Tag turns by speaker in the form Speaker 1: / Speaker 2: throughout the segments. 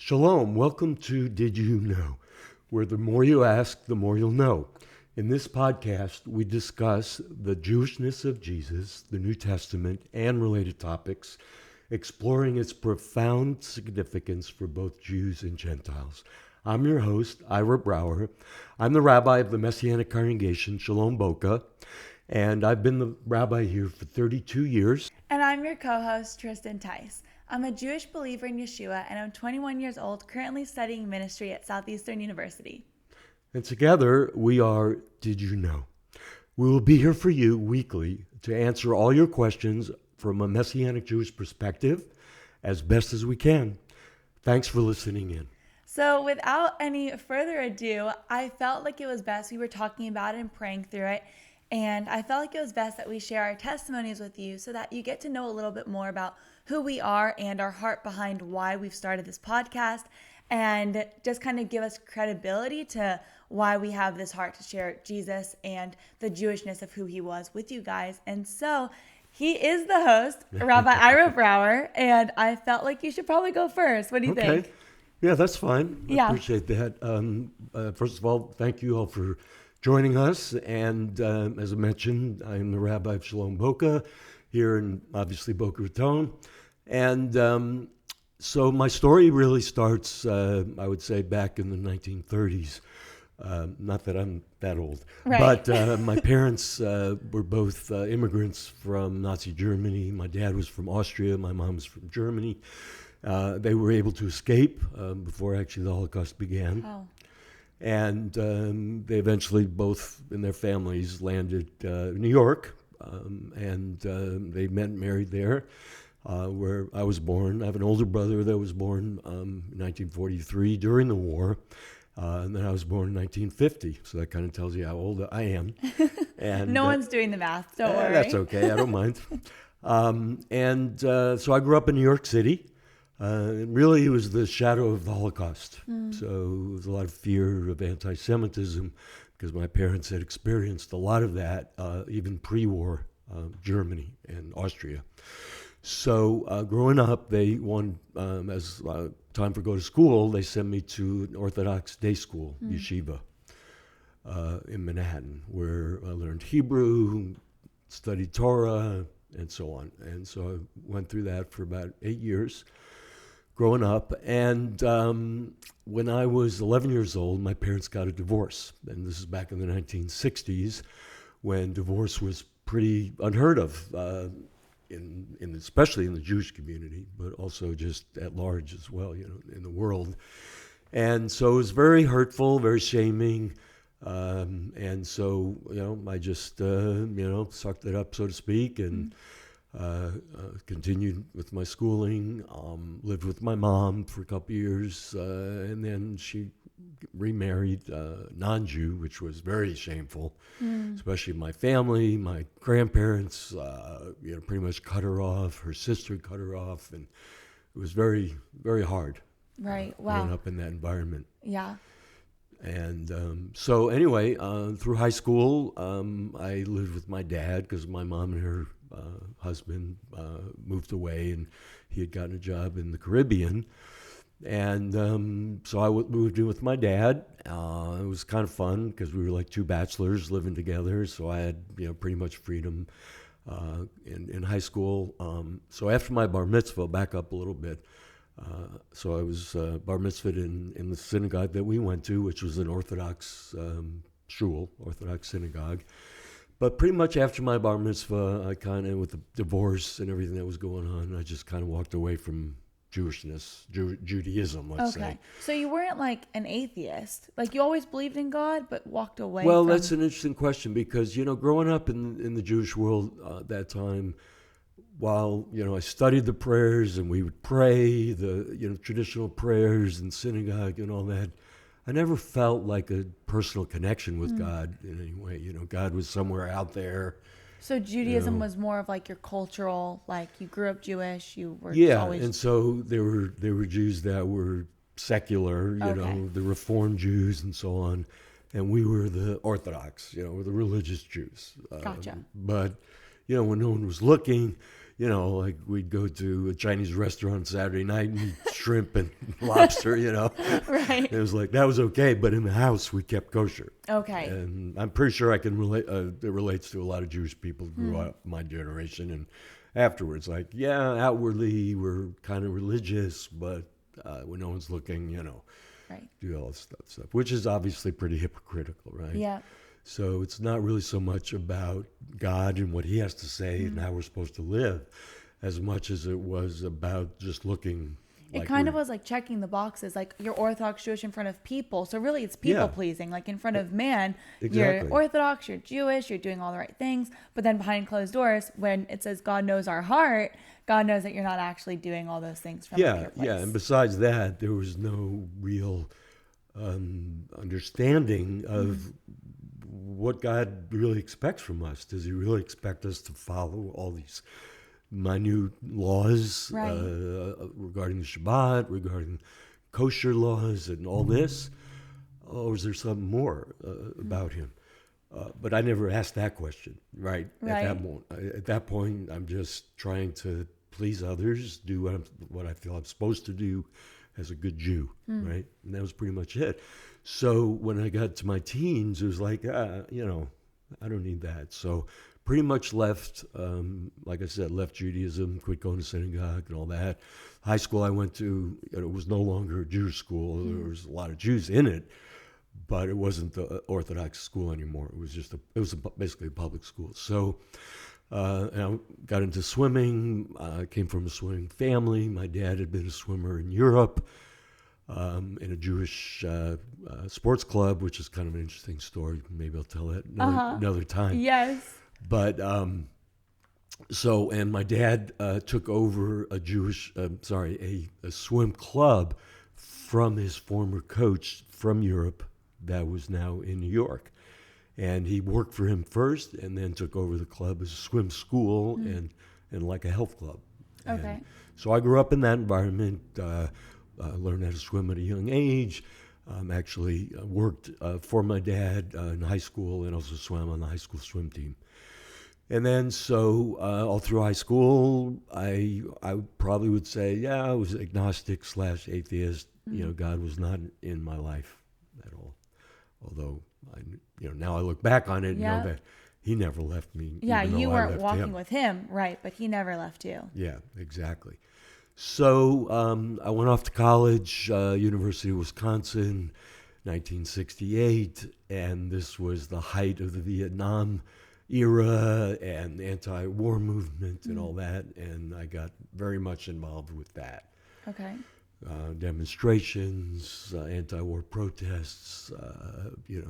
Speaker 1: Shalom, welcome to Did You Know, where the more you ask, the more you'll know. In this podcast, we discuss the Jewishness of Jesus, the New Testament, and related topics, exploring its profound significance for both Jews and Gentiles. I'm your host, Ira Brawer. I'm the rabbi of the Messianic congregation, Shalom Boca, and I've been the rabbi here for 32 years.
Speaker 2: And I'm your co-host, Trysten Tice. I'm a Jewish believer in Yeshua, and I'm 21 years old, currently studying ministry at Southeastern University.
Speaker 1: And together, we are Did You Know? We will be here for you weekly to answer all your questions from a Messianic Jewish perspective as best as we can. Thanks for listening in.
Speaker 2: So without any further ado, I felt like it was best, we were talking about it and praying through it, and I felt like it was best that we share our testimonies with you so that you get to know a little bit more about who we are and our heart behind why we've started this podcast, and just kind of give us credibility to why we have this heart to share Jesus and the Jewishness of who he was with you guys. And so he is the host, Rabbi Ira Brawer, and I felt like you should probably go first. What do you think?
Speaker 1: Yeah, that's fine. I
Speaker 2: Yeah.
Speaker 1: appreciate that. First of all, thank you all for joining us. And as I mentioned, I am the rabbi of Shalom Boca here in, obviously, Boca Raton. And so my story really starts, I would say, back in the 1930s. Not that I'm that old,
Speaker 2: Right.
Speaker 1: but my parents were both immigrants from Nazi Germany. My dad was from Austria. My mom was from Germany. They were able to escape before actually the Holocaust began.
Speaker 2: Oh.
Speaker 1: And they eventually both in their families landed in New York. And they met and married there. Where I was born. I have an older brother that was born in 1943 during the war, and then I was born in 1950, so that kind of tells you how old I am. And
Speaker 2: No one's doing the math, don't worry.
Speaker 1: That's okay, I don't mind. So I grew up in New York City. Really, it was the shadow of the Holocaust, so there was a lot of fear of anti-Semitism because my parents had experienced a lot of that, even pre-war Germany and Austria. So growing up, they wanted, as time for go to school, they sent me to an Orthodox day school, yeshiva, in Manhattan, where I learned Hebrew, studied Torah, and so on. And so I went through that for about 8 years growing up. And when I was 11 years old, my parents got a divorce. And this is back in the 1960s, when divorce was pretty unheard of. Especially in the Jewish community, but also just at large as well, in the world. And so it was very hurtful, very shaming. And so, I just, sucked it up, so to speak, and continued with my schooling, lived with my mom for a couple years, and then she remarried non-Jew, which was very shameful, especially my family, my grandparents, pretty much cut her off. Her sister cut her off, and it was very, very hard.
Speaker 2: Right, wow.
Speaker 1: Growing up in that environment.
Speaker 2: Yeah.
Speaker 1: And so anyway, through high school, I lived with my dad because my mom and her husband moved away, and he had gotten a job in the Caribbean. And so I moved in with my dad. It was kind of fun because we were like two bachelors living together. So I had, pretty much freedom in high school. So after my bar mitzvah, back up a little bit. So I was bar mitzvahed in the synagogue that we went to, which was an Orthodox shul, Orthodox synagogue. But pretty much after my bar mitzvah, I kind of, with the divorce and everything that was going on, I just kind of walked away from Jewishness, Judaism, let's say.
Speaker 2: So you weren't like an atheist. Like you always believed in God, but walked away
Speaker 1: Well,
Speaker 2: from...
Speaker 1: that's an interesting question because, growing up in the Jewish world at that time, while, I studied the prayers and we would pray the, traditional prayers in synagogue and all that, I never felt like a personal connection with God in any way. God was somewhere out there.
Speaker 2: So Judaism was more of like your cultural, like you grew up Jewish, you were always...
Speaker 1: And so there were Jews that were secular, the Reformed Jews and so on, and we were the Orthodox, we're the religious Jews.
Speaker 2: Gotcha.
Speaker 1: But when no one was looking, like we'd go to a Chinese restaurant Saturday night and eat shrimp and lobster,
Speaker 2: Right.
Speaker 1: It was like, that was okay, but in the house we kept kosher.
Speaker 2: Okay.
Speaker 1: And I'm pretty sure I can relate, it relates to a lot of Jewish people who grew up my generation and afterwards. Like, yeah, outwardly we're kind of religious, but when no one's looking,
Speaker 2: Right.
Speaker 1: do all this stuff, which is obviously pretty hypocritical, right?
Speaker 2: Yeah.
Speaker 1: So it's not really so much about God and what he has to say and how we're supposed to live as much as it was about just looking
Speaker 2: It kind of was like checking the boxes, like you're Orthodox Jewish in front of people. So really it's people pleasing. Like in front of man,
Speaker 1: Exactly.
Speaker 2: You're Orthodox, you're Jewish, you're doing all the right things. But then behind closed doors, when it says God knows our heart, God knows that you're not actually doing all those things from a pure place.
Speaker 1: Yeah. And besides that, there was no real understanding of what God really expects from us. Does he really expect us to follow all these minute laws regarding the Shabbat, regarding kosher laws and all this? Or is there something more about him? But I never asked that question, right? At that point, I'm just trying to please others, do what I feel I'm supposed to do as a good Jew, right? And that was pretty much it. So when I got to my teens, it was like, I don't need that. So pretty much left, like I said, left Judaism, quit going to synagogue and all that. High school I went to, it was no longer a Jewish school. There was a lot of Jews in it, but it wasn't the Orthodox school anymore. It was basically a public school. So and I got into swimming. I came from a swimming family. My dad had been a swimmer in Europe. In a Jewish sports club, which is kind of an interesting story. Maybe I'll tell that another time.
Speaker 2: Yes.
Speaker 1: But and my dad took over a swim club from his former coach from Europe that was now in New York. And he worked for him first and then took over the club as a swim school and like a health club.
Speaker 2: Okay.
Speaker 1: And so I grew up in that environment. Learned how to swim at a young age. Actually worked for my dad in high school and also swam on the high school swim team. And then so all through high school, I probably would say, I was agnostic / atheist. God was not in my life at all. Although, now I look back on it and know that he never left me.
Speaker 2: Yeah,
Speaker 1: even
Speaker 2: you
Speaker 1: though I
Speaker 2: weren't
Speaker 1: left
Speaker 2: walking
Speaker 1: him.
Speaker 2: with him, right, but he never left you.
Speaker 1: Yeah, exactly. So I went off to college, University of Wisconsin, 1968, and this was the height of the Vietnam era and the anti-war movement and all that, and I got very much involved with that.
Speaker 2: Okay.
Speaker 1: Demonstrations, anti-war protests,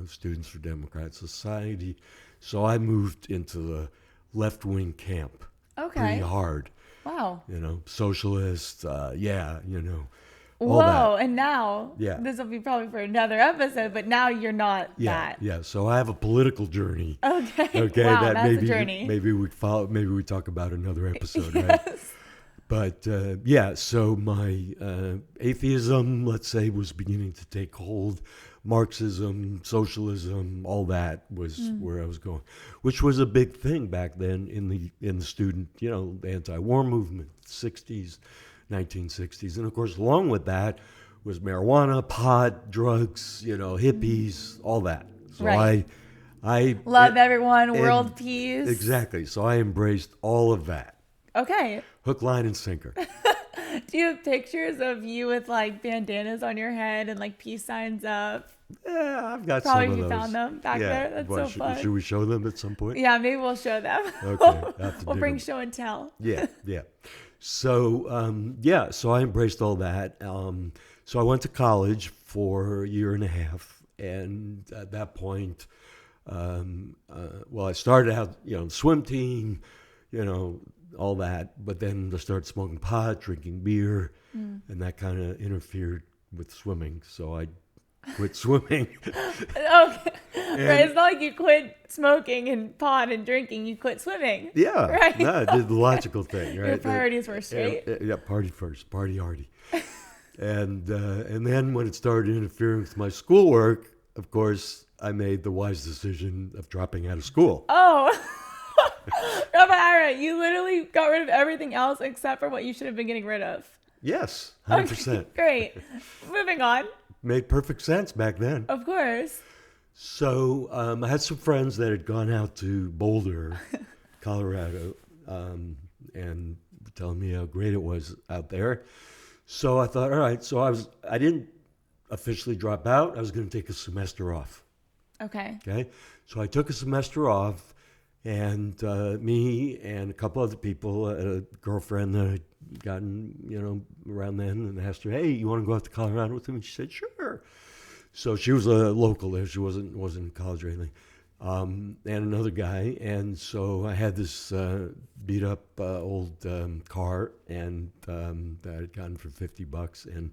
Speaker 1: Students for Democratic Society. So I moved into the left-wing camp pretty hard.
Speaker 2: Wow.
Speaker 1: Socialist, all
Speaker 2: Whoa,
Speaker 1: that.
Speaker 2: And now, this will be probably for another episode, but now you're not that.
Speaker 1: Yeah, so I have a political journey.
Speaker 2: Okay.
Speaker 1: Wow,
Speaker 2: that
Speaker 1: that's
Speaker 2: a journey.
Speaker 1: Maybe we talk about another episode,
Speaker 2: Yes.
Speaker 1: right? But so my atheism, let's say, was beginning to take hold. Marxism, socialism, all that was where I was going, which was a big thing back then in the student, the anti-war movement, 60s, 1960s. And of course, along with that was marijuana, pot, drugs, hippies, all that. So
Speaker 2: right.
Speaker 1: I
Speaker 2: love everyone, world peace.
Speaker 1: Exactly. So I embraced all of that.
Speaker 2: Okay.
Speaker 1: Hook, line, and sinker.
Speaker 2: Do you have pictures of you with like bandanas on your head and like peace signs up?
Speaker 1: Yeah, I've got
Speaker 2: Probably
Speaker 1: some of those.
Speaker 2: You found them back there. That's so fun.
Speaker 1: Should we show them at some point?
Speaker 2: Yeah, maybe we'll show them.
Speaker 1: Okay.
Speaker 2: We'll bring show and tell.
Speaker 1: Yeah. So, so I embraced all that. So I went to college for a year and a half. And at that point, I started out, swim team, all that. But then I started smoking pot, drinking beer, and that kind of interfered with swimming. So I quit swimming.
Speaker 2: Okay. Right. It's not like you quit smoking and pot and drinking. You quit swimming.
Speaker 1: Yeah.
Speaker 2: Right.
Speaker 1: No, I did the logical thing, right?
Speaker 2: Your priorities were straight.
Speaker 1: Yeah, party first, party hardy. And then when it started interfering with my schoolwork, of course, I made the wise decision of dropping out of school.
Speaker 2: Oh. Rabbi Ira, right. You literally got rid of everything else except for what you should have been getting rid of.
Speaker 1: Yes, 100%.
Speaker 2: Okay, great. Moving on.
Speaker 1: Made perfect sense back then.
Speaker 2: Of course.
Speaker 1: So I had some friends that had gone out to Boulder, Colorado, and telling me how great it was out there. So I thought, all right. So I didn't officially drop out. I was going to take a semester off.
Speaker 2: Okay.
Speaker 1: Okay. So I took a semester off, and me and a couple other people, a girlfriend that I'd gotten, around then, and asked her, hey, you want to go out to Colorado with me? She said, sure. So she was a local there. She wasn't in college or anything. And another guy. And so I had this beat up old car and that I'd gotten for $50. And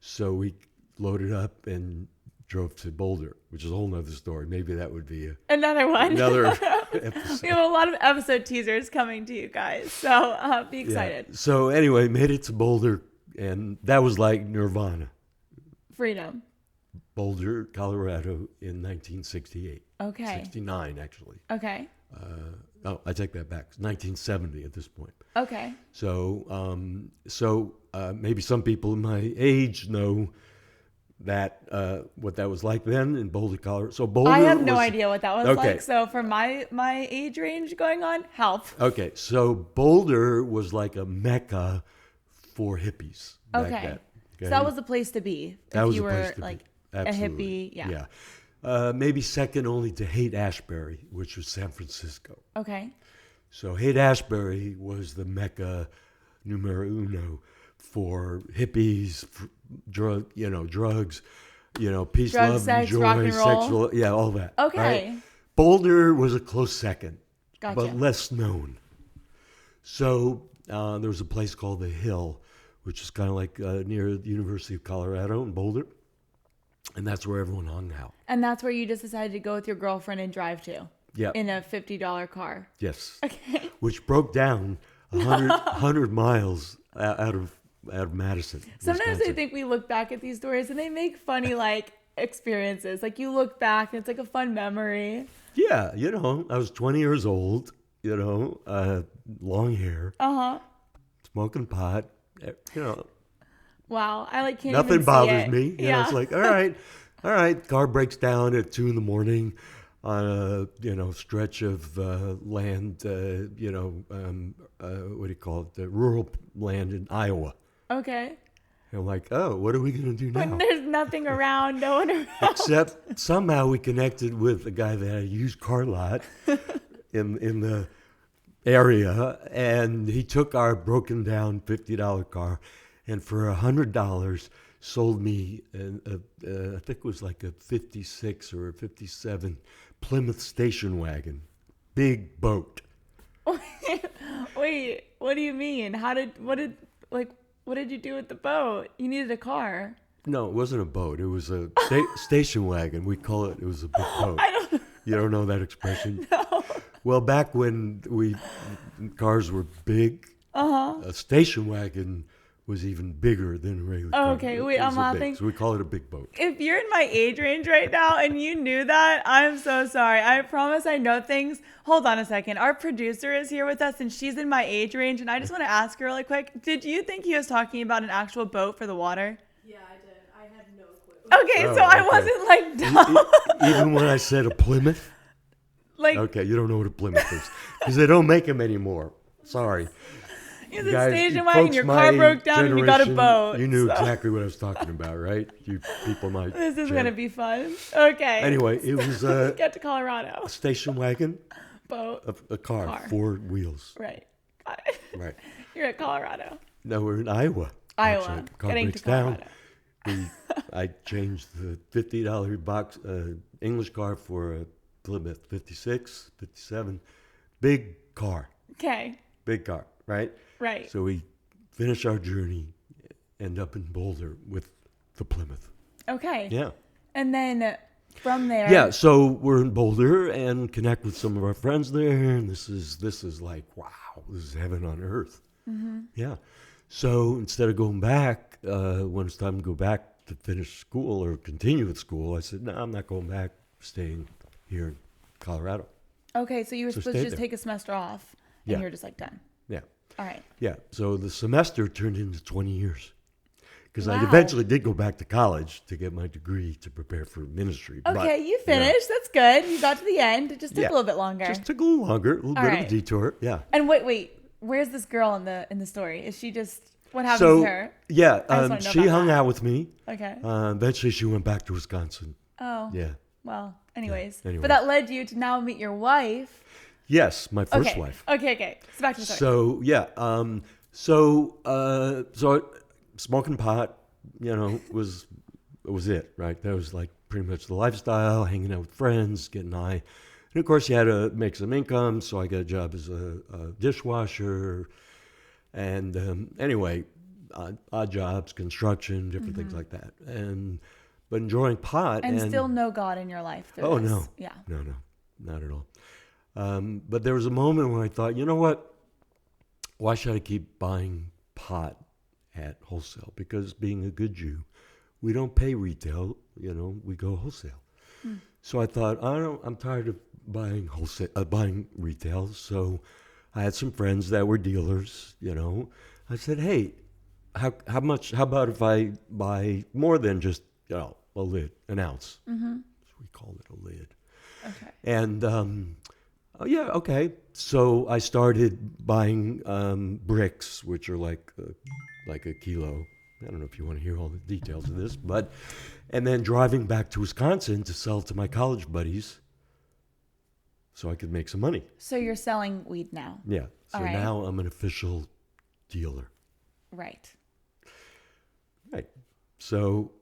Speaker 1: so we loaded up and drove to Boulder, which is a whole nother story. Maybe that would be
Speaker 2: another one.
Speaker 1: Another episode.
Speaker 2: We have a lot of episode teasers coming to you guys. So be excited.
Speaker 1: Yeah. So anyway, made it to Boulder, and that was like nirvana.
Speaker 2: Freedom.
Speaker 1: Boulder, Colorado in 1968.
Speaker 2: Okay.
Speaker 1: 69, actually.
Speaker 2: Okay.
Speaker 1: I take that back. It's 1970 at this point.
Speaker 2: Okay.
Speaker 1: So, maybe some people in my age know that what that was like then in Boulder, Colorado. So Boulder.
Speaker 2: I have no idea what that was
Speaker 1: okay.
Speaker 2: like. So for my age range going on, help.
Speaker 1: Okay. So Boulder was like a mecca for hippies.
Speaker 2: Okay.
Speaker 1: Back then. Okay.
Speaker 2: So that was the place to be
Speaker 1: That
Speaker 2: if
Speaker 1: was
Speaker 2: you
Speaker 1: the
Speaker 2: were
Speaker 1: place to
Speaker 2: like
Speaker 1: be. Absolutely.
Speaker 2: a hippie. Yeah.
Speaker 1: Yeah. Maybe second only to Haight-Ashbury, which was San Francisco.
Speaker 2: Okay.
Speaker 1: So Haight-Ashbury was the mecca numero uno for hippies, for drugs, peace,
Speaker 2: Drugs,
Speaker 1: love,
Speaker 2: sex,
Speaker 1: and joy,
Speaker 2: rock and roll.
Speaker 1: sexual, all that.
Speaker 2: Okay.
Speaker 1: Right? Boulder was a close second,
Speaker 2: Gotcha.
Speaker 1: but less known. So there was a place called The Hill, which is kind of like near the University of Colorado in Boulder. And that's where everyone hung out.
Speaker 2: And that's where you just decided to go with your girlfriend and drive to?
Speaker 1: Yeah.
Speaker 2: In a $50 car?
Speaker 1: Yes.
Speaker 2: Okay.
Speaker 1: Which broke down 100 miles out of Madison.
Speaker 2: Sometimes
Speaker 1: Wisconsin.
Speaker 2: I think we look back at these stories and they make funny, experiences. Like, you look back and it's like a fun memory.
Speaker 1: Yeah, I was 20 years old, long hair.
Speaker 2: Uh-huh.
Speaker 1: Smoking pot,
Speaker 2: Wow. I can't
Speaker 1: Nothing
Speaker 2: even see
Speaker 1: bothers
Speaker 2: it.
Speaker 1: me.
Speaker 2: Yeah.
Speaker 1: It's like, all right. Car breaks down at 2 a.m. on a stretch of land, what do you call it? The rural land in Iowa.
Speaker 2: Okay.
Speaker 1: And I'm like, oh, what are we going to do now?
Speaker 2: When there's nothing around, no one around.
Speaker 1: Except somehow we connected with a guy that had a used car lot in the area, and he took our broken down $50 car, and for $100 sold me I think it was like a 56 or a 57 Plymouth station wagon, big boat.
Speaker 2: Wait, what do you mean? What did you do with the boat? You needed a car.
Speaker 1: No, it wasn't a boat. It was a station wagon. We call it. It was a big boat.
Speaker 2: I don't know.
Speaker 1: You don't know that expression?
Speaker 2: No.
Speaker 1: Well, back when cars were big, a station wagon was even bigger than a regular car.
Speaker 2: Okay, wait, I'm laughing.
Speaker 1: So we call it a big boat.
Speaker 2: If you're in my age range right now and you knew that, I'm so sorry. I promise I know things. Hold on a second. Our producer is here with us and she's in my age range, and I just want to ask her really quick. Did you think he was talking about an actual boat for the water?
Speaker 3: Yeah, I did. I had no clue.
Speaker 2: Okay,
Speaker 1: Oh,
Speaker 2: so I
Speaker 1: okay.
Speaker 2: wasn't dumb.
Speaker 1: Even when I said a Plymouth? Okay, you don't know what a Plymouth is. Because they don't make them anymore. Sorry.
Speaker 2: You said
Speaker 1: Guys,
Speaker 2: station
Speaker 1: you
Speaker 2: wagon,
Speaker 1: folks
Speaker 2: your
Speaker 1: my
Speaker 2: car broke down, and you got a
Speaker 1: generation,
Speaker 2: boat.
Speaker 1: You knew
Speaker 2: so.
Speaker 1: exactly what I was talking about, right? You people might.
Speaker 2: This is going to be fun. Okay.
Speaker 1: Anyway, it was a
Speaker 2: Get to Colorado.
Speaker 1: station wagon,
Speaker 2: Boat.
Speaker 1: a car, 4 wheels.
Speaker 2: Right. Got it.
Speaker 1: Right.
Speaker 2: You're at Colorado.
Speaker 1: No, we're in Iowa.
Speaker 2: Iowa.
Speaker 1: Actually. Car
Speaker 2: Getting
Speaker 1: breaks
Speaker 2: to Colorado.
Speaker 1: down. I changed the $50 box English car for a Plymouth 56, 57. Big car.
Speaker 2: Okay.
Speaker 1: Big car, right?
Speaker 2: Right.
Speaker 1: So we finish our journey, end up in Boulder with the Plymouth.
Speaker 2: Okay.
Speaker 1: Yeah.
Speaker 2: And then from there.
Speaker 1: Yeah, so we're in Boulder and connect with some of our friends there, and this is like, wow, this is heaven on earth. Mm-hmm. Yeah. So instead of going back, when it's time to go back to finish school or continue with school, I said, no, I'm not going back, staying here in Colorado.
Speaker 2: Okay, so you were
Speaker 1: So
Speaker 2: supposed to
Speaker 1: stayed
Speaker 2: just
Speaker 1: there.
Speaker 2: take a semester off.
Speaker 1: Yeah.
Speaker 2: you're just like done.
Speaker 1: Yeah.
Speaker 2: All right.
Speaker 1: Yeah. So the semester turned into 20 years. Because I
Speaker 2: Wow.
Speaker 1: eventually did go back to college to get my degree to prepare for ministry.
Speaker 2: Okay, you finished. That's good. You got to the end. It just took
Speaker 1: Yeah.
Speaker 2: a little bit longer.
Speaker 1: Just took a little longer, a little bit of
Speaker 2: right.
Speaker 1: a detour. Yeah.
Speaker 2: And wait. Where's this girl in the story? Is she just what happened
Speaker 1: So,
Speaker 2: to her?
Speaker 1: yeah,
Speaker 2: I just wanna know
Speaker 1: she
Speaker 2: about
Speaker 1: hung
Speaker 2: that.
Speaker 1: out with me.
Speaker 2: Okay.
Speaker 1: Eventually, she went back to Wisconsin.
Speaker 2: Oh.
Speaker 1: Yeah.
Speaker 2: Well, anyways.
Speaker 1: Anyway.
Speaker 2: But that led you to now meet your wife.
Speaker 1: Yes, my first
Speaker 2: Okay.
Speaker 1: wife.
Speaker 2: Okay. So back to the story.
Speaker 1: So yeah, so smoking pot, was it, right? That was like pretty much the lifestyle, hanging out with friends, getting high, and of course you had to make some income. So I got a job as a dishwasher, and anyway, odd jobs, construction, different things like that, but enjoying pot
Speaker 2: and still no God in your life. Through
Speaker 1: Oh
Speaker 2: this.
Speaker 1: no,
Speaker 2: Yeah.
Speaker 1: no, not at all. But there was a moment when I thought, you know what? Why should I keep buying pot at wholesale? Because being a good Jew, we don't pay retail. We go wholesale. So I thought, I'm tired of buying buying retail. So I had some friends that were dealers. I said, hey, how about if I buy more than just a lid, an ounce? Mm-hmm. So we called it a lid.
Speaker 2: Okay.
Speaker 1: And oh yeah, okay. So I started buying bricks, which are like a kilo. I don't know if you want to hear all the details of this, and then driving back to Wisconsin to sell to my college buddies, so I could make some money.
Speaker 2: So you're selling weed now.
Speaker 1: Yeah. So
Speaker 2: All right.
Speaker 1: now I'm an official dealer.
Speaker 2: Right.
Speaker 1: Right. So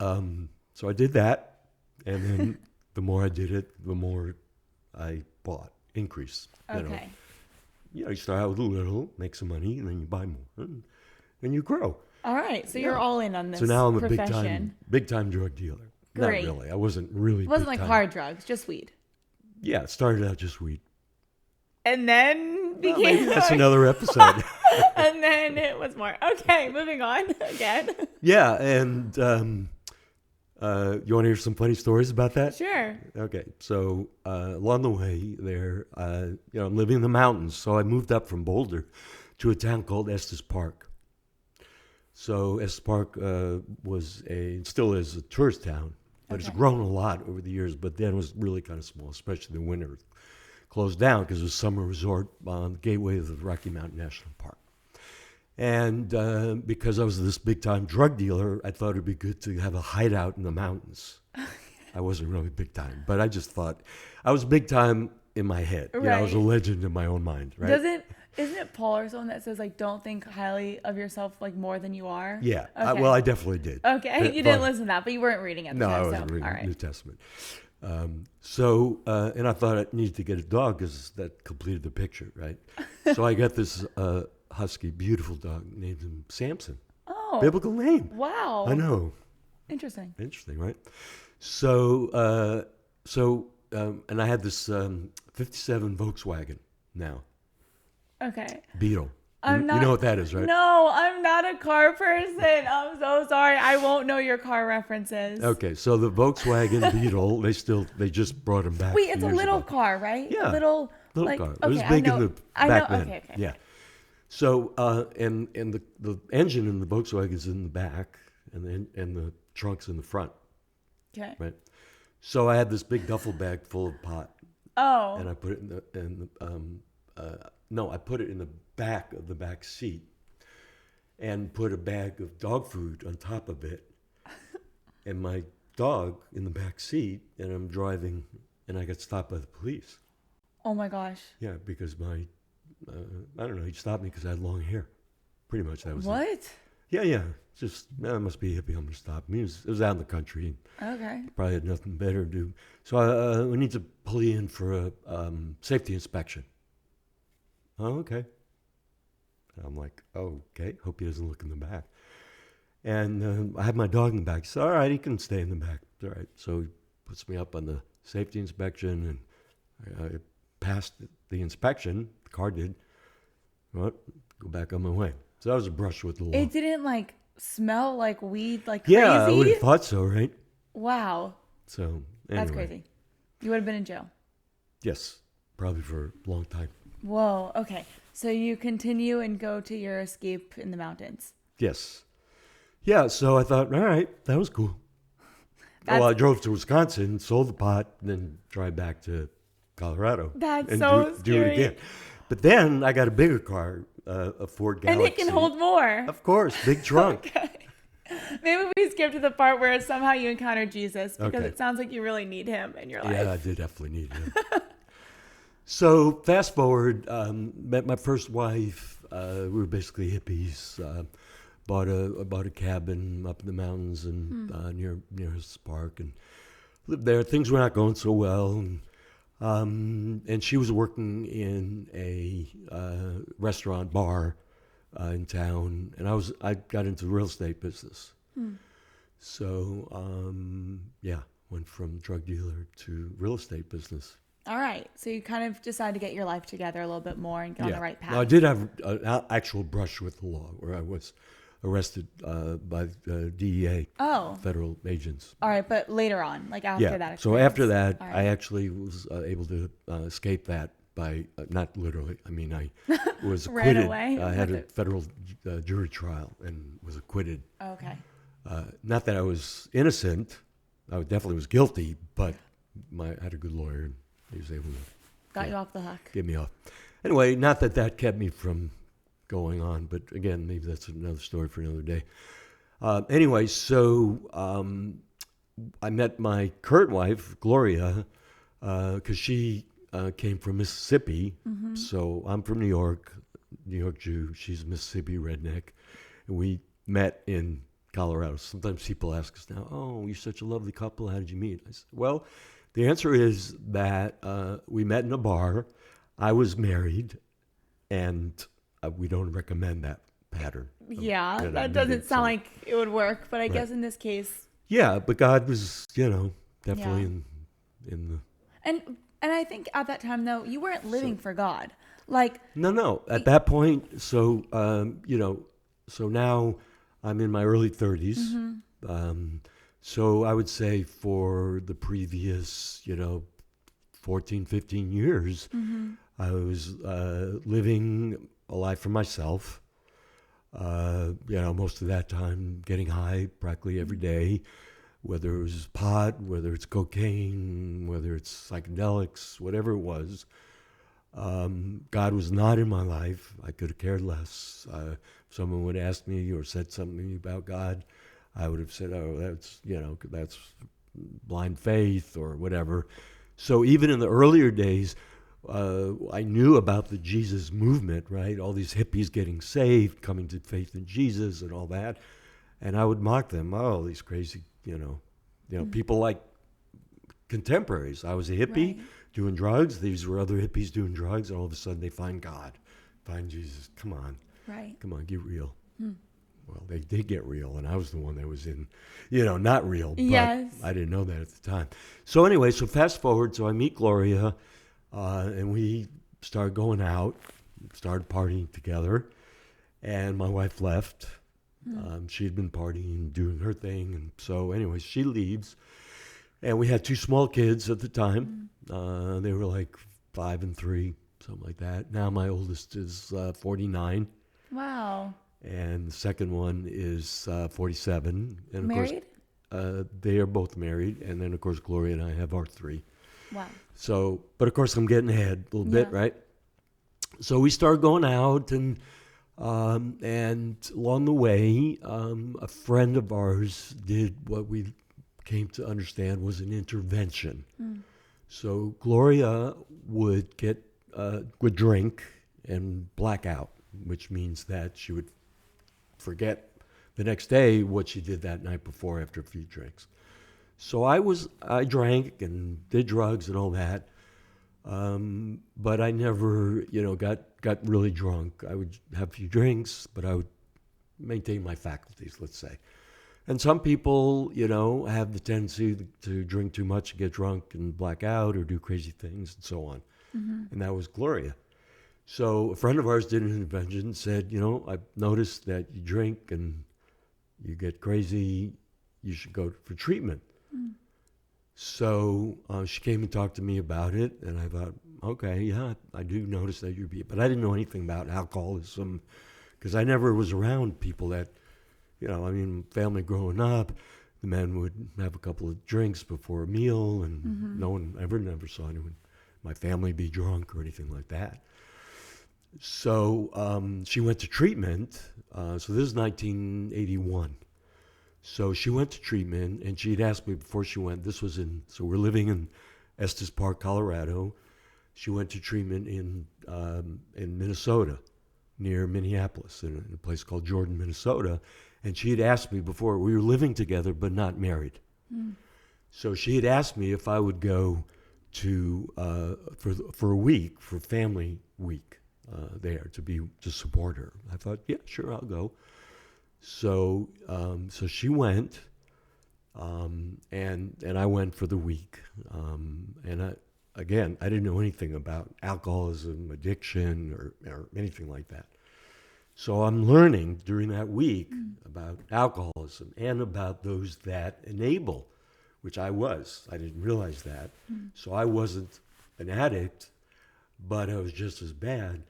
Speaker 1: so I did that, and then the more I did it, the more I bought. Increase.
Speaker 2: Okay.
Speaker 1: You start out with a little, make some money, and then you buy more, and you grow.
Speaker 2: All right. So you're all in on this.
Speaker 1: So now I'm a
Speaker 2: profession.
Speaker 1: big time drug dealer.
Speaker 2: Great.
Speaker 1: Not really. I wasn't really.
Speaker 2: It wasn't like
Speaker 1: big-time.
Speaker 2: hard drugs, just weed.
Speaker 1: Yeah, it started out just weed.
Speaker 2: And then
Speaker 1: Well,
Speaker 2: became
Speaker 1: maybe that's another episode.
Speaker 2: and then it was more. Okay, moving on again.
Speaker 1: Yeah, and you want to hear some funny stories about that?
Speaker 2: Sure.
Speaker 1: Okay, so along the way there, I'm living in the mountains, so I moved up from Boulder to a town called Estes Park. So Estes Park still is a tourist town, but it's grown a lot over the years, but then it was really kind of small, especially in the winter. Closed down because it was a summer resort on the gateway of the Rocky Mountain National Park. And because I was this big-time drug dealer, I thought it'd be good to have a hideout in the mountains. I wasn't really big-time, but I just thought I was big-time in my head. I was a legend in my own mind, right?
Speaker 2: Isn't it Paul or someone that says like don't think highly of yourself like more than you are?
Speaker 1: Yeah.
Speaker 2: Okay.
Speaker 1: Well, I definitely did.
Speaker 2: Okay, you didn't listen to that, but you weren't reading it.
Speaker 1: No, I wasn't reading the New Testament. And I thought I needed to get a dog because that completed the picture, right? So I got this husky, beautiful dog named him Samson.
Speaker 2: Oh,
Speaker 1: Biblical name.
Speaker 2: wow!
Speaker 1: I know.
Speaker 2: Interesting,
Speaker 1: right? So, and I had this 57 Volkswagen now.
Speaker 2: Okay.
Speaker 1: Beetle.
Speaker 2: I'm not,
Speaker 1: you know what that is, right?
Speaker 2: No, I'm not a car person. I'm so sorry. I won't know your car references.
Speaker 1: Okay, so the Volkswagen Beetle, they just brought them back.
Speaker 2: Wait, it's a
Speaker 1: years
Speaker 2: little
Speaker 1: ago.
Speaker 2: car, right?
Speaker 1: Yeah,
Speaker 2: little
Speaker 1: car.
Speaker 2: Okay,
Speaker 1: It was big
Speaker 2: I know,
Speaker 1: in the
Speaker 2: I
Speaker 1: back
Speaker 2: know.
Speaker 1: then.
Speaker 2: Okay.
Speaker 1: Yeah. So and the engine in the Volkswagen is in the back, and the trunk's in the front.
Speaker 2: Okay.
Speaker 1: Right. So I had this big duffel bag full of pot.
Speaker 2: Oh.
Speaker 1: And I put it I put it in the back of the back seat, and put a bag of dog food on top of it, and my dog in the back seat, and I'm driving, and I got stopped by the police.
Speaker 2: Oh my gosh.
Speaker 1: Yeah, because I don't know, he stopped me because I had long hair. Pretty much that was it.
Speaker 2: What?
Speaker 1: Yeah. Just, it must be a hippie. I'm going to stop me. It was out in the country.
Speaker 2: Okay.
Speaker 1: Probably had nothing better to do. So we need to pull you in for a safety inspection. Oh, okay. And I'm like, oh, okay. Hope he doesn't look in the back. And I had my dog in the back. He said, all right, he can stay in the back. All right. So he puts me up on the safety inspection, and I passed the inspection. The car did. Well, go back on my way. So that was a brush with the law.
Speaker 2: It didn't like smell like weed like crazy?
Speaker 1: Yeah, I would have thought so, right?
Speaker 2: Wow.
Speaker 1: So anyway.
Speaker 2: That's crazy. You would have been in jail.
Speaker 1: Yes, probably for a long time.
Speaker 2: Whoa. Okay. So you continue and go to your escape in the mountains.
Speaker 1: Yes. Yeah, so I thought, all right, that was cool. Well, I drove to Wisconsin, sold the pot, and then drive back to Colorado.
Speaker 2: That's
Speaker 1: and
Speaker 2: so
Speaker 1: do it
Speaker 2: scary.
Speaker 1: again. But then I got a bigger car, a Ford
Speaker 2: And
Speaker 1: Galaxy.
Speaker 2: it can hold more.
Speaker 1: Of course, big trunk.
Speaker 2: Okay. Maybe we skip to the part where somehow you encounter Jesus, because
Speaker 1: Okay.
Speaker 2: it sounds like you really need him in your life.
Speaker 1: Yeah, I did definitely need him. So fast forward, met my first wife. We were basically hippies. Bought a cabin up in the mountains and near this park, and lived there. Things were not going so well, and she was working in a restaurant bar in town, and I got into the real estate business. So went from drug dealer to real estate business.
Speaker 2: All right. So you kind of decide to get your life together a little bit more and get on the right path.
Speaker 1: Now, I did have an actual brush with the law where I was arrested by DEA,
Speaker 2: Oh.
Speaker 1: federal agents.
Speaker 2: All right. But later on, like after
Speaker 1: Yeah.
Speaker 2: that
Speaker 1: So
Speaker 2: experience.
Speaker 1: after that,
Speaker 2: All
Speaker 1: I
Speaker 2: right.
Speaker 1: actually was able to escape that by not literally. I mean, I was
Speaker 2: Ran
Speaker 1: acquitted.
Speaker 2: away
Speaker 1: I had
Speaker 2: with
Speaker 1: a
Speaker 2: it.
Speaker 1: federal jury trial and was acquitted.
Speaker 2: Okay.
Speaker 1: Not that I was innocent. I definitely was guilty, but I had a good lawyer, and he was able to
Speaker 2: Got you off the hook.
Speaker 1: get me off. Anyway, not that kept me from going on, but again, maybe that's another story for another day. Anyway, so I met my current wife, Gloria, because she came from Mississippi. So I'm from New York Jew. She's a Mississippi redneck. And we met in Colorado. Sometimes people ask us now, oh, you're such a lovely couple. How did you meet? I said, well, the answer is that we met in a bar. I was married, and we don't recommend that pattern.
Speaker 2: Yeah.
Speaker 1: You know,
Speaker 2: That doesn't
Speaker 1: meeting,
Speaker 2: sound
Speaker 1: so-
Speaker 2: like it would work, but I guess in this case.
Speaker 1: Yeah, but God was, definitely
Speaker 2: Yeah.
Speaker 1: in the...
Speaker 2: And I think at that time though, you weren't living for God. Like
Speaker 1: No. At that point, so, so now I'm in my early 30s. So I would say for the previous, 14, 15 years, I was living a life for myself. Most of that time getting high practically every day, whether it was pot, whether it's cocaine, whether it's psychedelics, whatever it was. God was not in my life. I could have cared less. If someone would ask me or said something about God, I would have said, oh, that's blind faith or whatever. So even in the earlier days, I knew about the Jesus movement, right? All these hippies getting saved, coming to faith in Jesus and all that. And I would mock them. Oh, these crazy, people like contemporaries. I was a hippie doing drugs. These were other hippies doing drugs. And all of a sudden they find God, find Jesus. Come on.
Speaker 2: right.
Speaker 1: Come on, get real. Well, they did get real, and I was the one that was in, not real. But
Speaker 2: Yes.
Speaker 1: I didn't know that at the time. So anyway, so fast forward. So I meet Gloria, and we started going out, started partying together, and my wife left. She had been partying, doing her thing, and so anyway, she leaves, and we had two small kids at the time. They were like 5 and 3, something like that. Now my oldest is 49.
Speaker 2: Wow.
Speaker 1: And the second one is 47. And of
Speaker 2: Married?
Speaker 1: course, they are both married. And then, of course, Gloria and I have our 3.
Speaker 2: Wow.
Speaker 1: So, but of course, I'm getting ahead a little bit,
Speaker 2: Yeah.
Speaker 1: right? So we started going out, and along the way, a friend of ours did what we came to understand was an intervention. So Gloria would would drink and black out, which means that she would forget the next day what she did that night before after a few drinks. So I drank and did drugs and all that, but I never, got really drunk. I would have a few drinks, but I would maintain my faculties, let's say. And some people, have the tendency to drink too much and get drunk and black out or do crazy things and so on. And that was Gloria. So a friend of ours did an intervention and said, I've noticed that you drink and you get crazy. You should go for treatment. So she came and talked to me about it, and I thought, okay, yeah, I do notice that you're but I didn't know anything about alcoholism because I never was around people that, family growing up, the men would have a couple of drinks before a meal, and no one never saw anyone, my family be drunk or anything like that. So she went to treatment. So this is 1981. So she went to treatment, and she'd asked me before she went, so we're living in Estes Park, Colorado. She went to treatment in Minnesota, near Minneapolis, in a place called Jordan, Minnesota. And she had asked me before, we were living together but not married. So she had asked me if I would go to for a week, for family week there, to support her. I thought, yeah, sure, I'll go. So she went, and I went for the week. And I didn't know anything about alcoholism, addiction, or anything like that. So I'm learning during that week about alcoholism and about those that enable, which I was. I didn't realize that. So I wasn't an addict, but I was just as bad.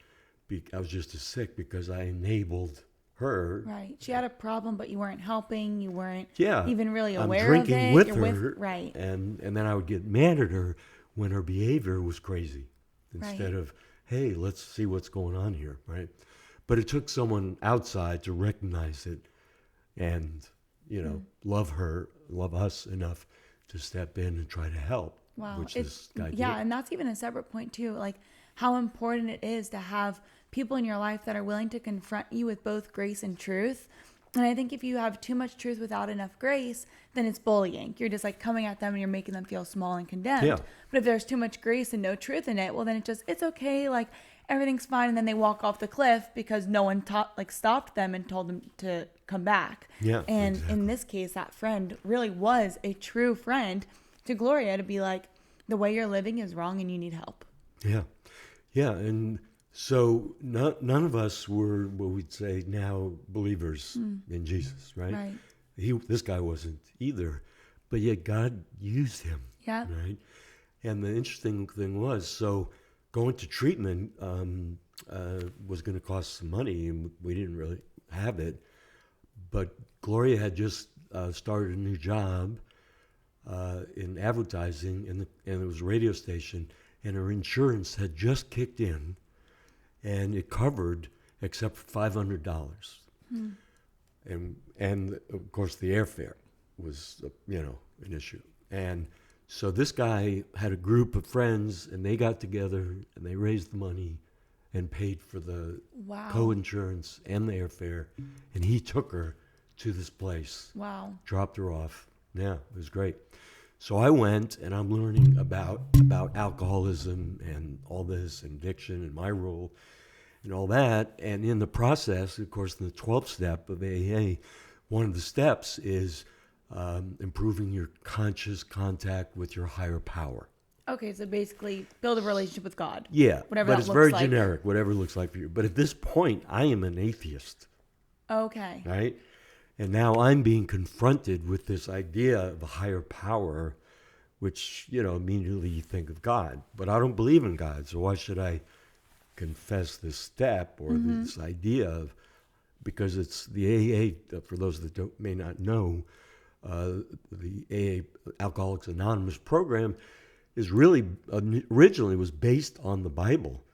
Speaker 1: I was just as sick because I enabled her.
Speaker 2: Right. She had a problem, but you weren't helping. You weren't
Speaker 1: Yeah.
Speaker 2: even really
Speaker 1: I'm
Speaker 2: aware
Speaker 1: drinking
Speaker 2: of it.
Speaker 1: with
Speaker 2: You're
Speaker 1: her,
Speaker 2: right.
Speaker 1: and then I would get mad at her when her behavior was crazy, instead of, hey, let's see what's going on here, right? But it took someone outside to recognize it and, love us enough to step in and try to help.
Speaker 2: Wow.
Speaker 1: Which this guy did.
Speaker 2: Yeah, and that's even a separate point too, like how important it is to have people in your life that are willing to confront you with both grace and truth. And I think if you have too much truth without enough grace, then it's bullying. You're just like coming at them and you're making them feel small and condemned.
Speaker 1: Yeah.
Speaker 2: But if there's too much grace and no truth in it, well, then it's okay. Like everything's fine. And then they walk off the cliff because no one stopped them and told them to come back.
Speaker 1: Yeah.
Speaker 2: And
Speaker 1: exactly.
Speaker 2: in this case, that friend really was a true friend to Gloria, to be like, the way you're living is wrong and you need help.
Speaker 1: Yeah. Yeah. And so none of us were what we'd say now believers in Jesus, right?
Speaker 2: Right.
Speaker 1: This guy wasn't either, but yet God used him.
Speaker 2: Yeah.
Speaker 1: Right. And the interesting thing was, so going to treatment was going to cost some money, and we didn't really have it. But Gloria had just started a new job in advertising, and it was a radio station, and her insurance had just kicked in, and it covered except for $500. And of course the airfare was an issue. And so this guy had a group of friends, and they got together and they raised the money and paid for the co-insurance and the airfare, and he took her to this place.
Speaker 2: Wow.
Speaker 1: Dropped her off. Yeah, it was great. So I went, and I'm learning about alcoholism and all this, and addiction, and my role, and all that. And in the process, of course, in the 12th step of AA, one of the steps is improving your conscious contact with your higher power.
Speaker 2: Okay, so basically build a relationship with God.
Speaker 1: Yeah,
Speaker 2: whatever
Speaker 1: but
Speaker 2: that
Speaker 1: it's
Speaker 2: looks
Speaker 1: very
Speaker 2: like.
Speaker 1: generic, whatever it looks like for you. But at this point, I am an atheist.
Speaker 2: Okay.
Speaker 1: Right? And now I'm being confronted with this idea of a higher power, which, immediately you think of God. But I don't believe in God, so why should I confess this step or this idea of, because it's the AA, for those that may not know, the AA Alcoholics Anonymous program is really, originally was based on the Bible,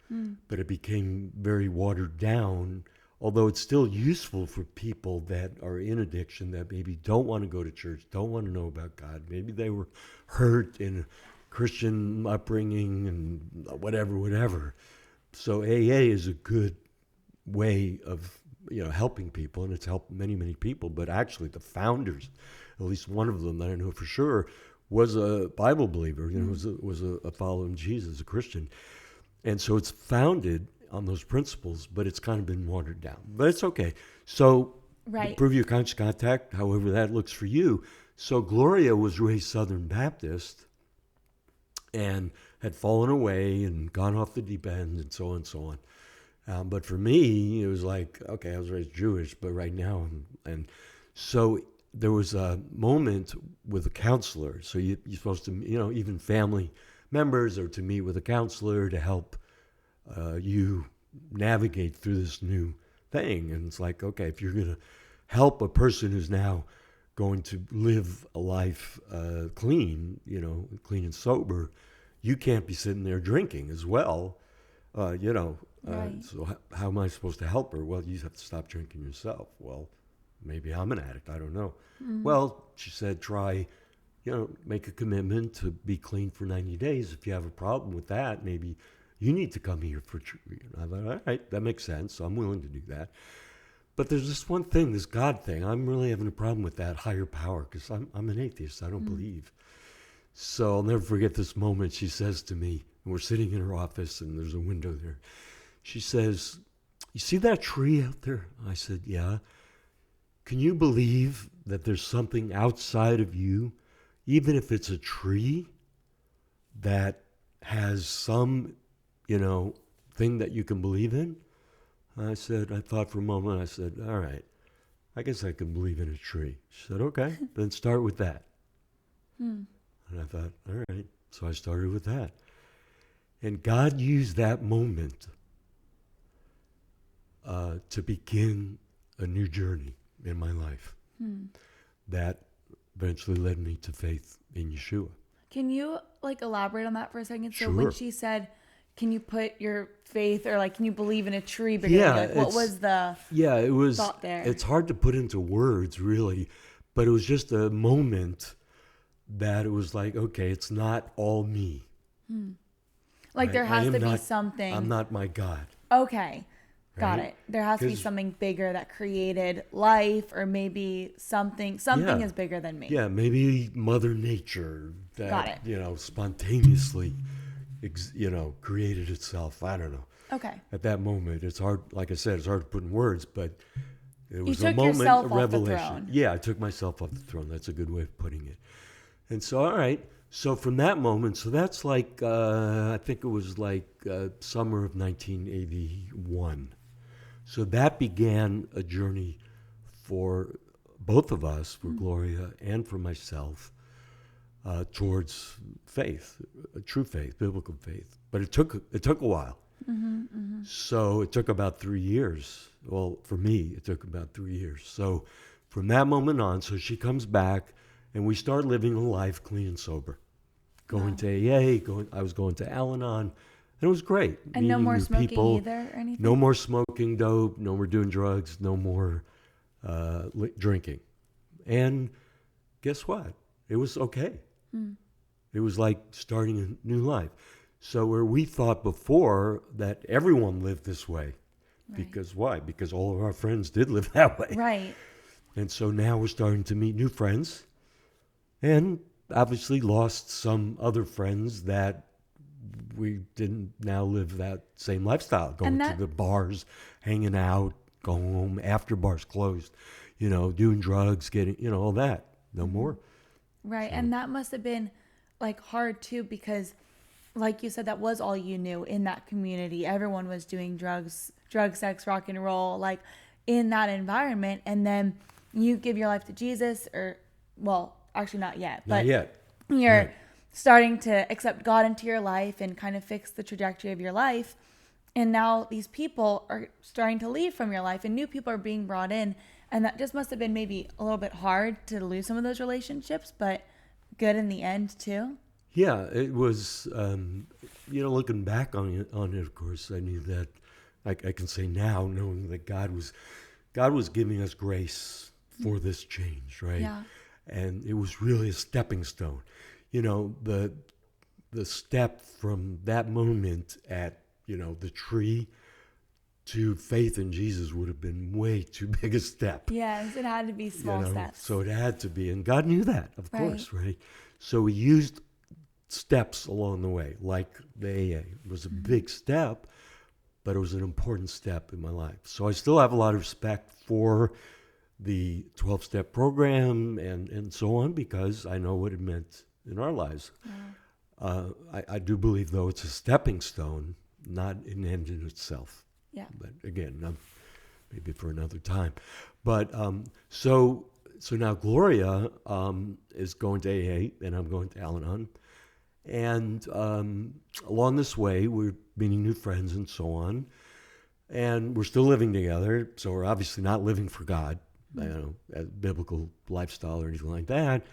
Speaker 1: but it became very watered down, although it's still useful for people that are in addiction, that maybe don't want to go to church, don't want to know about God. Maybe they were hurt in a Christian upbringing and whatever. So AA is a good way of helping people, and it's helped many, many people. But actually the founders, at least one of them that I know for sure, was a Bible believer, was a follower of Jesus, a Christian. And so it's founded on those principles, but it's kind of been watered down. But it's okay. So improve your conscious contact, however that looks for you. So Gloria was raised Southern Baptist and had fallen away and gone off the deep end and so on and so on. But for me, it was like, okay, I was raised Jewish, but right now, and so there was a moment with a counselor. So you're supposed to, even family members or to meet with a counselor to help you navigate through this new thing. And it's like, okay, if you're going to help a person who's now going to live a life clean, clean and sober, you can't be sitting there drinking as well,
Speaker 2: Right.
Speaker 1: So how am I supposed to help her? Well, you have to stop drinking yourself. Well, maybe I'm an addict. I don't know. Well, she said, try, make a commitment to be clean for 90 days. If you have a problem with that, maybe you need to come here for treatment. I thought, all right, that makes sense. So I'm willing to do that. But there's this one thing, this God thing. I'm really having a problem with that higher power because I'm an atheist. I don't believe. So I'll never forget this moment. She says to me, and we're sitting in her office and there's a window there. She says, you see that tree out there? I said, yeah. Can you believe that there's something outside of you, even if it's a tree, that has some, thing that you can believe in? I thought for a moment, I said, all right, I guess I can believe in a tree. She said, okay, then start with that. And I thought, all right. So I started with that. And God used that moment to begin a new journey in my life that eventually led me to faith in Yeshua.
Speaker 2: Can you elaborate on that for a second? So
Speaker 1: Sure.
Speaker 2: when she said, can you put your faith or can you believe in a tree bigger than you? What was the
Speaker 1: it was
Speaker 2: thought there?
Speaker 1: It's hard to put into words really, but it was just a moment that it was like, okay, it's not all me.
Speaker 2: There has to be
Speaker 1: not,
Speaker 2: something.
Speaker 1: I'm not my God.
Speaker 2: Okay. Got
Speaker 1: Right?
Speaker 2: it. There has to be
Speaker 1: 'Cause-
Speaker 2: something bigger that created life, or maybe something
Speaker 1: Yeah.
Speaker 2: is bigger than me.
Speaker 1: Yeah, maybe Mother Nature
Speaker 2: Got
Speaker 1: that,
Speaker 2: it.
Speaker 1: spontaneously, created itself. I don't know.
Speaker 2: Okay.
Speaker 1: At that moment, it's hard, like I said, it's hard to put in words, but it was a
Speaker 2: took
Speaker 1: moment,
Speaker 2: yourself
Speaker 1: a
Speaker 2: off the
Speaker 1: revelation.
Speaker 2: throne.
Speaker 1: Yeah, I took myself off the throne. That's a good way of putting it. And so, all right. So from that moment, so that's I think it was summer of 1981. So that began a journey for both of us, for Gloria and for myself, towards faith, true faith, biblical faith. But it took a while. So it took about 3 years. Well, for me, it took about 3 years. So from that moment on, so she comes back, and we start living a life clean and sober. Going to AA, I was going to Al-Anon, and it was great.
Speaker 2: And no
Speaker 1: meeting
Speaker 2: more
Speaker 1: new
Speaker 2: smoking
Speaker 1: people.
Speaker 2: either or anything?
Speaker 1: No more smoking dope, no more doing drugs, no more drinking. And guess what? It was okay. It was like starting a new life. So where we thought before that everyone lived this way.
Speaker 2: Right.
Speaker 1: Because why? Because all of our friends did live that way.
Speaker 2: Right.
Speaker 1: And so now we're starting to meet new friends, and obviously lost some other friends that we didn't now live that same lifestyle, going to the bars, hanging out, going home after bars closed, doing drugs, getting, all that. No more.
Speaker 2: Right.
Speaker 1: So.
Speaker 2: And that must have been hard too, because like you said, that was all you knew in that community. Everyone was doing drugs, sex, rock and roll, in that environment. And then you give your life to Jesus, actually not yet, but
Speaker 1: Not yet.
Speaker 2: you're
Speaker 1: Right.
Speaker 2: starting to accept God into your life and kind of fix the trajectory of your life. And now these people are starting to leave from your life and new people are being brought in. And that just must have been maybe a little bit hard to lose some of those relationships, but good in the end too.
Speaker 1: Yeah, it was, looking back on it, of course, I knew that, I can say now, knowing that God was giving us grace for this change, right?
Speaker 2: Yeah.
Speaker 1: And it was really a stepping stone. The step from that moment at, the tree to faith in Jesus would have been way too big a step.
Speaker 2: Yes, it had to be small steps.
Speaker 1: So it had to be. And God knew that, of
Speaker 2: Right.
Speaker 1: course, right? So he used steps along the way, like the AA. It was a big step, but it was an important step in my life. So I still have a lot of respect for the 12-step program and so on, because I know what it meant in our lives.
Speaker 2: Yeah.
Speaker 1: I do believe, though, it's a stepping stone, not an end in itself.
Speaker 2: Yeah.
Speaker 1: But again, maybe for another time. But so now Gloria is going to AA, and I'm going to Al-Anon. And along this way, we're meeting new friends and so on. And we're still living together, so we're obviously not living for God, a biblical lifestyle or anything like that.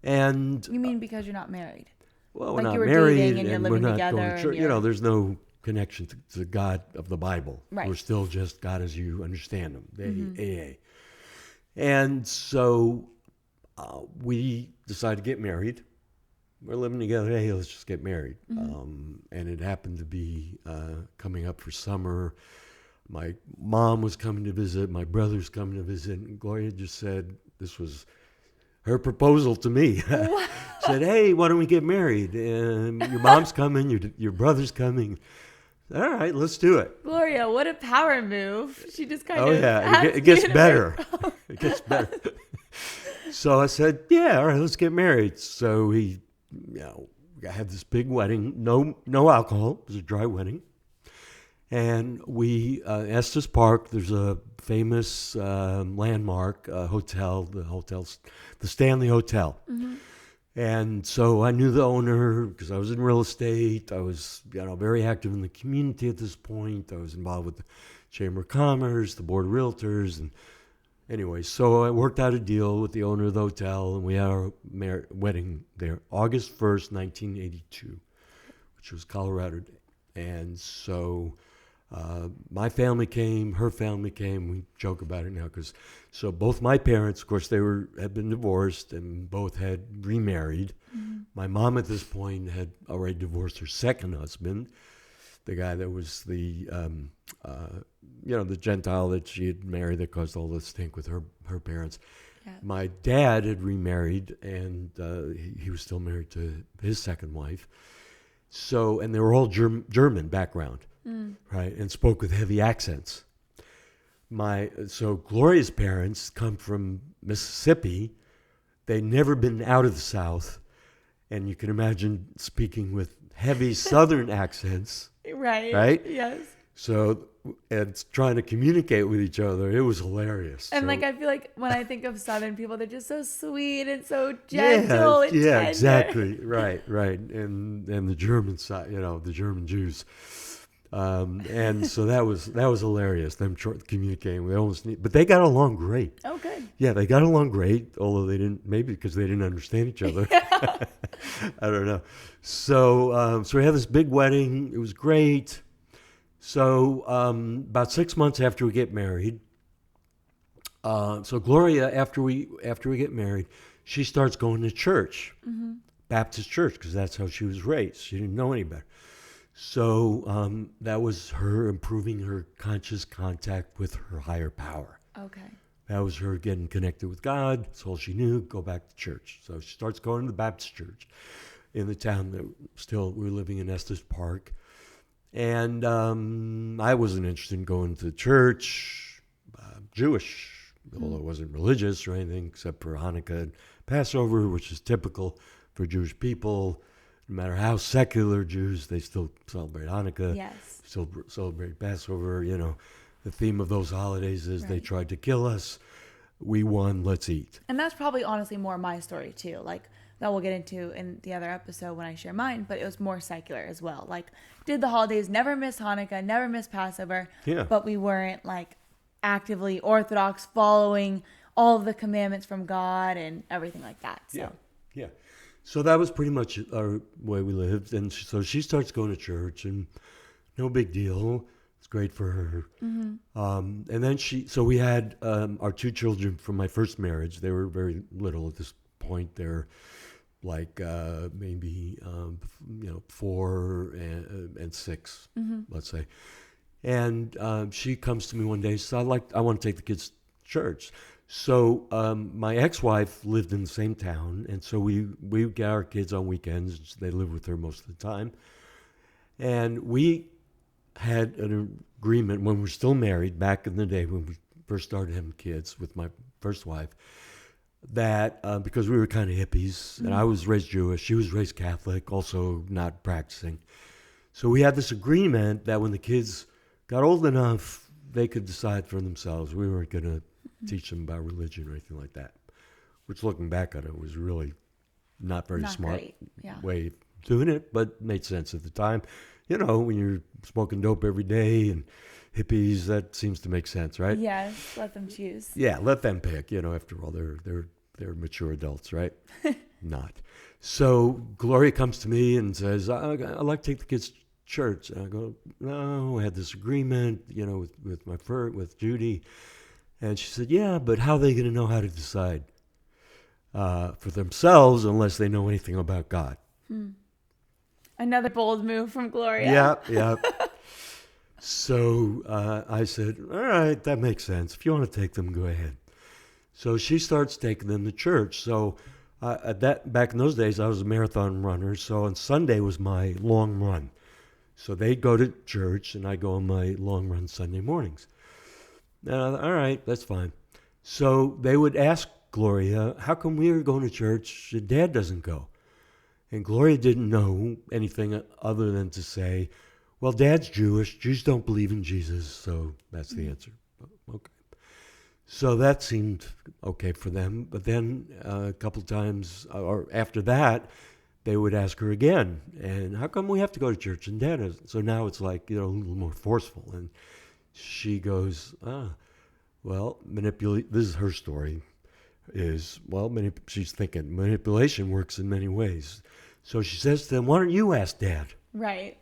Speaker 1: And
Speaker 2: You mean because you're not married?
Speaker 1: well, we're
Speaker 2: Like
Speaker 1: not
Speaker 2: you were
Speaker 1: married,
Speaker 2: dating and you're
Speaker 1: we're
Speaker 2: living
Speaker 1: not
Speaker 2: together
Speaker 1: going to
Speaker 2: and
Speaker 1: church.
Speaker 2: you're-
Speaker 1: There's no connection to the God of the Bible.
Speaker 2: Right.
Speaker 1: We're still just God as you understand Him, AA. And so we decided to get married. We're living together. Hey, let's just get married. And it happened to be coming up for summer. My mom was coming to visit. My brother's coming to visit. And Gloria just said, this was her proposal to me. Said, hey, why don't we get married? And your mom's coming. Your brother's coming. All right, let's do it.
Speaker 2: Gloria, what a power move. She just kind
Speaker 1: Oh,
Speaker 2: of.
Speaker 1: yeah.
Speaker 2: asked
Speaker 1: It gets
Speaker 2: you to
Speaker 1: better. It gets better. So I said, yeah, all right, let's get married. So we had this big wedding. No alcohol. It was a dry wedding. And we, Estes Park, there's a famous landmark hotel, the Stanley Hotel. And so I knew the owner because I was in real estate. I was, very active in the community at this point. I was involved with the Chamber of Commerce, the Board of Realtors, and anyway, so I worked out a deal with the owner of the hotel, and we had our wedding there, August 1st, 1982, which was Colorado Day. And so my family came, her family came. We joke about it now so both my parents, of course, had been divorced and both had remarried. My mom at this point had already divorced her second husband, the guy that was the Gentile that she had married that caused all the stink with her parents.
Speaker 2: Yeah.
Speaker 1: My dad had remarried, and he was still married to his second wife. So, and they were all German background, right, and spoke with heavy accents. So Gloria's parents come from Mississippi. They'd never been out of the South, and you can imagine speaking with heavy Southern accents.
Speaker 2: Right. Yes.
Speaker 1: So, and trying to communicate with each other, it was hilarious.
Speaker 2: And
Speaker 1: So-
Speaker 2: I feel like when I think of Southern people, they're just so sweet and so gentle and
Speaker 1: yeah,
Speaker 2: tender.
Speaker 1: exactly, right, and the German side, the German Jews, and so that was hilarious. Them communicating, but they got along great.
Speaker 2: Oh, good.
Speaker 1: Yeah, they got along great, although they didn't, maybe because they didn't understand each other. I don't know. So we had this big wedding. It was great. So about 6 months after we get married, so Gloria, after we get married, she starts going to church, Baptist church, because that's how she was raised. She didn't know any better. So that was her improving her conscious contact with her higher power.
Speaker 2: Okay.
Speaker 1: That was her getting connected with God. That's all she knew. Go back to church. So she starts going to the Baptist church in the town that we were living in, Estes Park. And I wasn't interested in going to church, Jewish, although I wasn't religious or anything except for Hanukkah and Passover, which is typical for Jewish people. No matter how secular Jews, they still celebrate Hanukkah,
Speaker 2: Yes.
Speaker 1: still celebrate Passover. The theme of those holidays is they tried to kill us. We won, let's eat.
Speaker 2: And that's probably honestly more my story too. Like that we'll get into in the other episode when I share mine, but it was more secular as well. Like did the holidays, never miss Hanukkah, never miss Passover, but we weren't like actively Orthodox following all of the commandments from God and everything like that. So.
Speaker 1: Yeah. So that was pretty much our way we lived. And so she starts going to church and no big deal. It's great for her. And then we had our two children from my first marriage. They were very little at this point. They're like maybe 4 and 6, let's say. And she comes to me one day and says, I want to take the kids to church. So my ex-wife lived in the same town, and so we get our kids on weekends. They live with her most of the time. And we had an agreement when we were still married, back in the day when we first started having kids with my first wife, that because we were kind of hippies, and I was raised Jewish, she was raised Catholic, also not practicing. So we had this agreement that when the kids got old enough, they could decide for themselves. We weren't going to teach them about religion or anything like that, which looking back on it was really not very smart way doing it, but made sense at the time. You know, when you're smoking dope every day and hippies, that seems to make sense, right?
Speaker 2: Yes, let them choose.
Speaker 1: Yeah, let them pick. You know, after all, they're mature adults, right? Not. So Gloria comes to me and says, I'd like to take the kids to church. And I go, no, I had this agreement, you know, with Judy. And she said, yeah, but how are they going to know how to decide for themselves unless they know anything about God?
Speaker 2: Another bold move from Gloria.
Speaker 1: Yeah. So I said, all right, that makes sense. If you want to take them, go ahead. So she starts taking them to church. So back in those days, I was a marathon runner. So on Sunday was my long run. So they'd go to church, and I go on my long run Sunday mornings. All right, that's fine. So they would ask Gloria, how come we are going to church and Dad doesn't go? And Gloria didn't know anything other than to say, well, Dad's Jewish. Jews don't believe in Jesus, so that's the answer. Okay. So that seemed okay for them. But then a couple times, or after that, they would ask her again, and how come we have to go to church and Dad doesn't? So now it's like, you know, a little more forceful. And she goes, well, this is her story, she's thinking manipulation works in many ways. So she says to them, why don't you ask Dad?
Speaker 2: Right.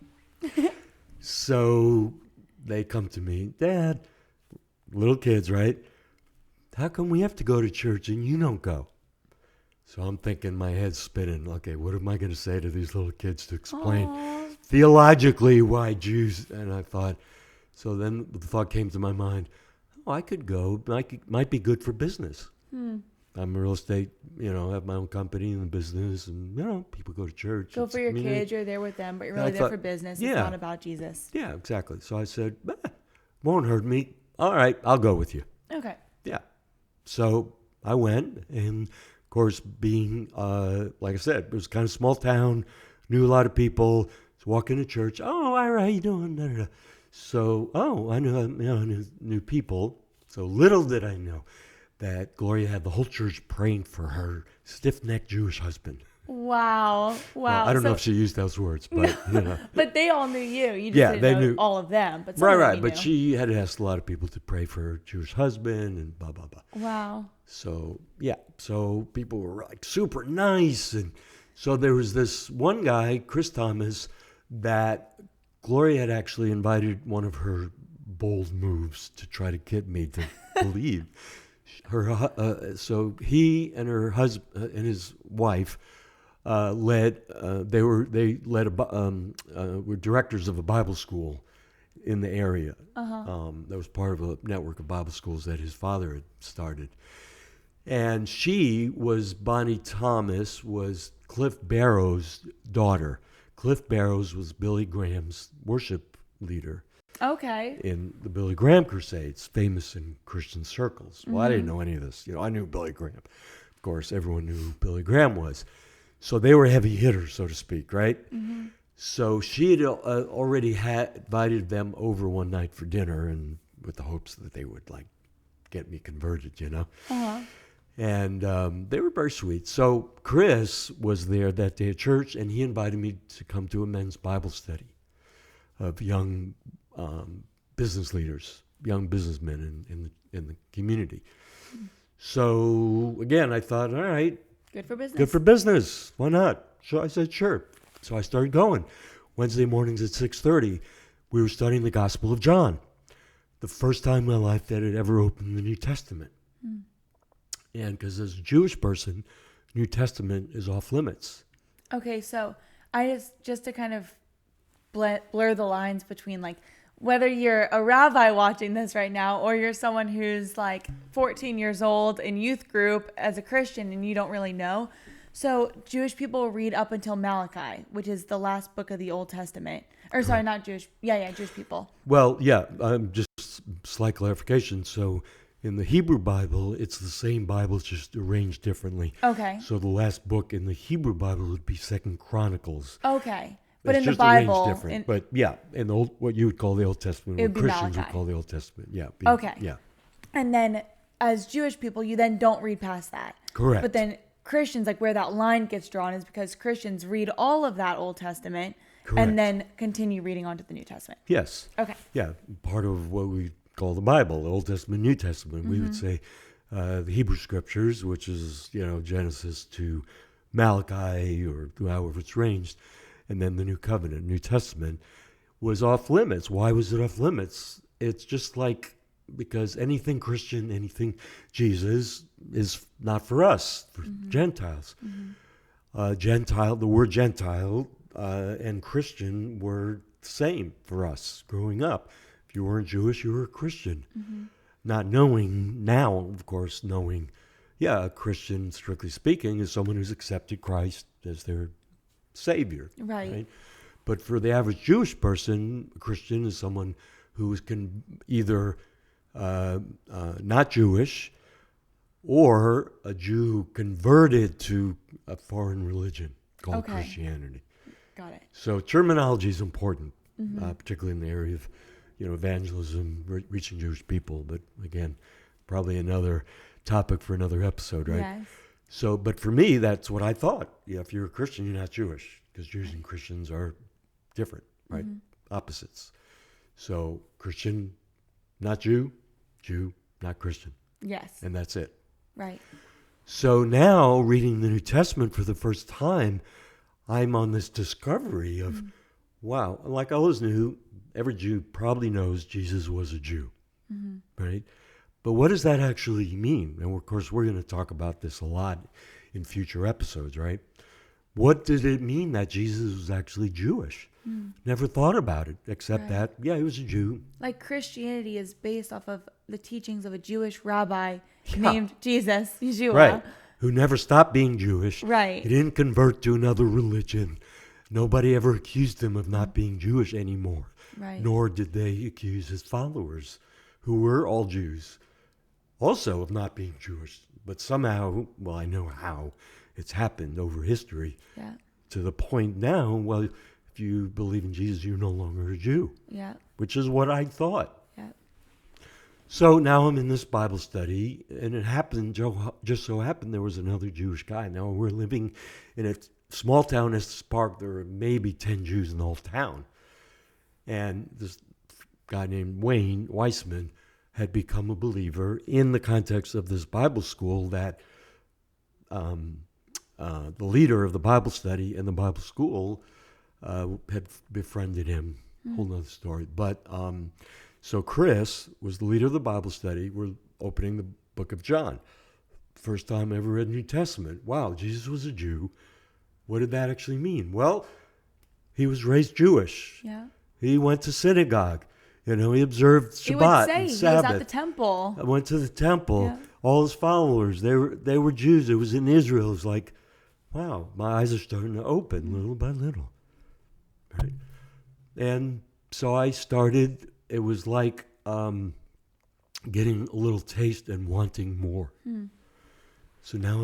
Speaker 1: So they come to me, Dad, little kids, right? How come we have to go to church and you don't go? So I'm thinking, my head's spinning. Okay, what am I going to say to these little kids to explain theologically why Jews? And I thought, so then the thought came to my mind, I could go. Might be good for business. I'm a real estate, you know, have my own company in the business, and, you know, people go to church.
Speaker 2: Go for your kids, you're there with them, but you're really there for business. It's not about Jesus.
Speaker 1: Yeah, exactly. So I said, won't hurt me. All right, I'll go with you.
Speaker 2: Okay.
Speaker 1: Yeah. So I went, and of course, being, like I said, it was kind of small town, knew a lot of people, was walking to church. Oh, Ira, how you doing? Da, da, da. So, I knew people. So little did I know that Gloria had the whole church praying for her stiff-necked Jewish husband.
Speaker 2: Wow.
Speaker 1: Well, I don't know if she used those words, but, you know.
Speaker 2: But they all knew you. You just didn't know all of them. But
Speaker 1: right. But she had asked a lot of people to pray for her Jewish husband and blah, blah, blah.
Speaker 2: Wow.
Speaker 1: So, yeah. So people were like super nice. And so there was this one guy, Chris Thomas, that Gloria had actually invited one of her bold moves to try to get me to believe. So he and her husband and his wife were directors of a Bible school in the area. That was part of a network of Bible schools that his father had started. And Bonnie Thomas was Cliff Barrow's daughter. Cliff Barrows was Billy Graham's worship leader.
Speaker 2: Okay.
Speaker 1: In the Billy Graham Crusades, famous in Christian circles. Well, I didn't know any of this. You know, I knew Billy Graham. Of course, everyone knew who Billy Graham was. So they were heavy hitters, so to speak, right? Mm-hmm. So she had already invited them over one night for dinner, and with the hopes that they would like get me converted, you know. Uh-huh. And they were very sweet. So Chris was there that day at church, and he invited me to come to a men's Bible study of young business leaders, young businessmen in the community. So again, I thought, all right,
Speaker 2: good for business.
Speaker 1: Good for business. Why not? So I said, sure. So I started going. Wednesday mornings at 6:30, we were studying the Gospel of John. The first time in my life that I'd ever opened the New Testament. And because as a Jewish person, New Testament is off limits.
Speaker 2: Okay, so I just to kind of blur the lines between like whether you're a rabbi watching this right now or you're someone who's like 14 years old in youth group as a Christian and you don't really know. So Jewish people read up until Malachi, which is the last book of the Old Testament. Or sorry, not Jewish. Yeah, Jewish people.
Speaker 1: Well, yeah, just slight clarification. So in the Hebrew Bible, it's the same Bible, it's just arranged differently. Okay. So the last book in the Hebrew Bible would be 2 Chronicles.
Speaker 2: Okay. But
Speaker 1: it's
Speaker 2: in the Bible,
Speaker 1: different. But yeah, in the old, what you would call the Old Testament, what Christians would call the Old Testament. Yeah.
Speaker 2: Okay.
Speaker 1: Yeah.
Speaker 2: And then as Jewish people, you then don't read past that.
Speaker 1: Correct.
Speaker 2: But then Christians, like where that line gets drawn is because Christians read all of that Old Testament
Speaker 1: Correct.
Speaker 2: and then continue reading on to the New Testament.
Speaker 1: Yes.
Speaker 2: Okay.
Speaker 1: Yeah, part of what we call the Bible, the Old Testament, New Testament. We would say the Hebrew Scriptures, which is, Genesis to Malachi or however it's ranged, and then the New Covenant, New Testament, was off limits. Why was it off limits? It's just like, because anything Christian, anything Jesus is not for us, for Gentiles. The word Gentile and Christian were the same for us growing up. If you weren't Jewish, you were a Christian. Not knowing now, of course, a Christian, strictly speaking, is someone who's accepted Christ as their Savior.
Speaker 2: Right.
Speaker 1: But for the average Jewish person, a Christian is someone who can either not Jewish or a Jew who converted to a foreign religion called Christianity.
Speaker 2: Got it.
Speaker 1: So terminology is important, particularly in the area of evangelism, reaching Jewish people. But again, probably another topic for another episode, right?
Speaker 2: Yes.
Speaker 1: So, but for me, that's what I thought. Yeah, if you're a Christian, you're not Jewish, because Jews and Christians are different, right? Opposites. So Christian, not Jew, Jew, not Christian.
Speaker 2: Yes.
Speaker 1: And that's it.
Speaker 2: Right.
Speaker 1: So now, reading the New Testament for the first time, I'm on this discovery of, wow, like I always knew, every Jew probably knows Jesus was a Jew, right? But what does that actually mean? And of course, we're going to talk about this a lot in future episodes, right? What did it mean that Jesus was actually Jewish? Never thought about it, except that, he was a Jew.
Speaker 2: Like Christianity is based off of the teachings of a Jewish rabbi named Jesus, Yeshua.
Speaker 1: Right, who never stopped being Jewish.
Speaker 2: Right.
Speaker 1: He didn't convert to another religion. Nobody ever accused him of not being Jewish anymore.
Speaker 2: Right.
Speaker 1: Nor did they accuse his followers, who were all Jews, also of not being Jewish. But somehow, well, I know how it's happened over history, to the point now, well, if you believe in Jesus, you're no longer a Jew, which is what I thought. So now I'm in this Bible study, and it happened, just so happened there was another Jewish guy. Now we're living in a small town, Estes Park. There are maybe 10 Jews in the whole town. And this guy named Wayne Weissman had become a believer in the context of this Bible school that the leader of the Bible study and the Bible school had befriended him. Whole nother story. But so Chris was the leader of the Bible study. We're opening the book of John. First time I ever read New Testament. Wow, Jesus was a Jew. What did that actually mean? Well, he was raised Jewish. He went to synagogue. He observed Shabbat and Sabbath.
Speaker 2: He was at the temple.
Speaker 1: I went to the temple. All his followers, they were Jews. It was in Israel. It was like, wow, my eyes are starting to open little by little. Right? And so I started, it was like getting a little taste and wanting more. So now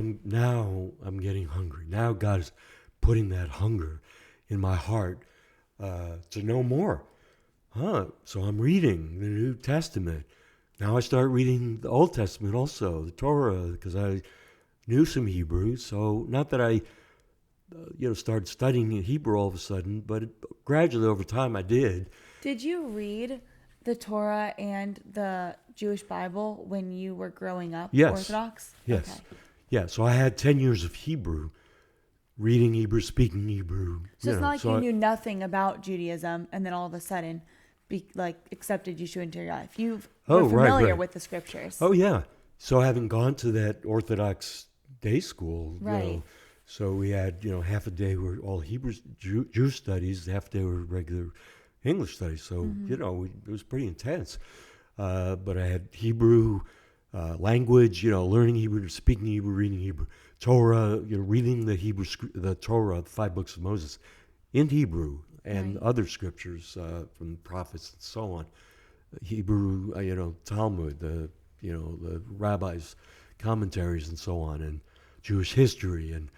Speaker 1: I'm getting hungry. Now God is putting that hunger in my heart to know more. So I'm reading the New Testament. Now I start reading the Old Testament also, the Torah, because I knew some Hebrew. So not that I, started studying Hebrew all of a sudden, but gradually over time I did.
Speaker 2: Did you read the Torah and the Jewish Bible when you were growing up, Orthodox?
Speaker 1: Yes.
Speaker 2: Okay.
Speaker 1: Yeah, so I had 10 years of Hebrew, reading Hebrew, speaking Hebrew.
Speaker 2: So it's not like you knew nothing about Judaism and then all of a sudden accepted Yeshua into your life. You were familiar with the scriptures.
Speaker 1: Oh, yeah. So having gone to that Orthodox day school, so we had, half a day were all Hebrew Jewish studies, half a day were regular English studies. So, it was pretty intense. But I had Hebrew language, learning Hebrew, speaking Hebrew, reading Hebrew, Torah, reading the Torah, the 5 books of Moses in Hebrew and other scriptures from the prophets and so on. Hebrew, Talmud, the rabbis' commentaries and so on, and Jewish history. And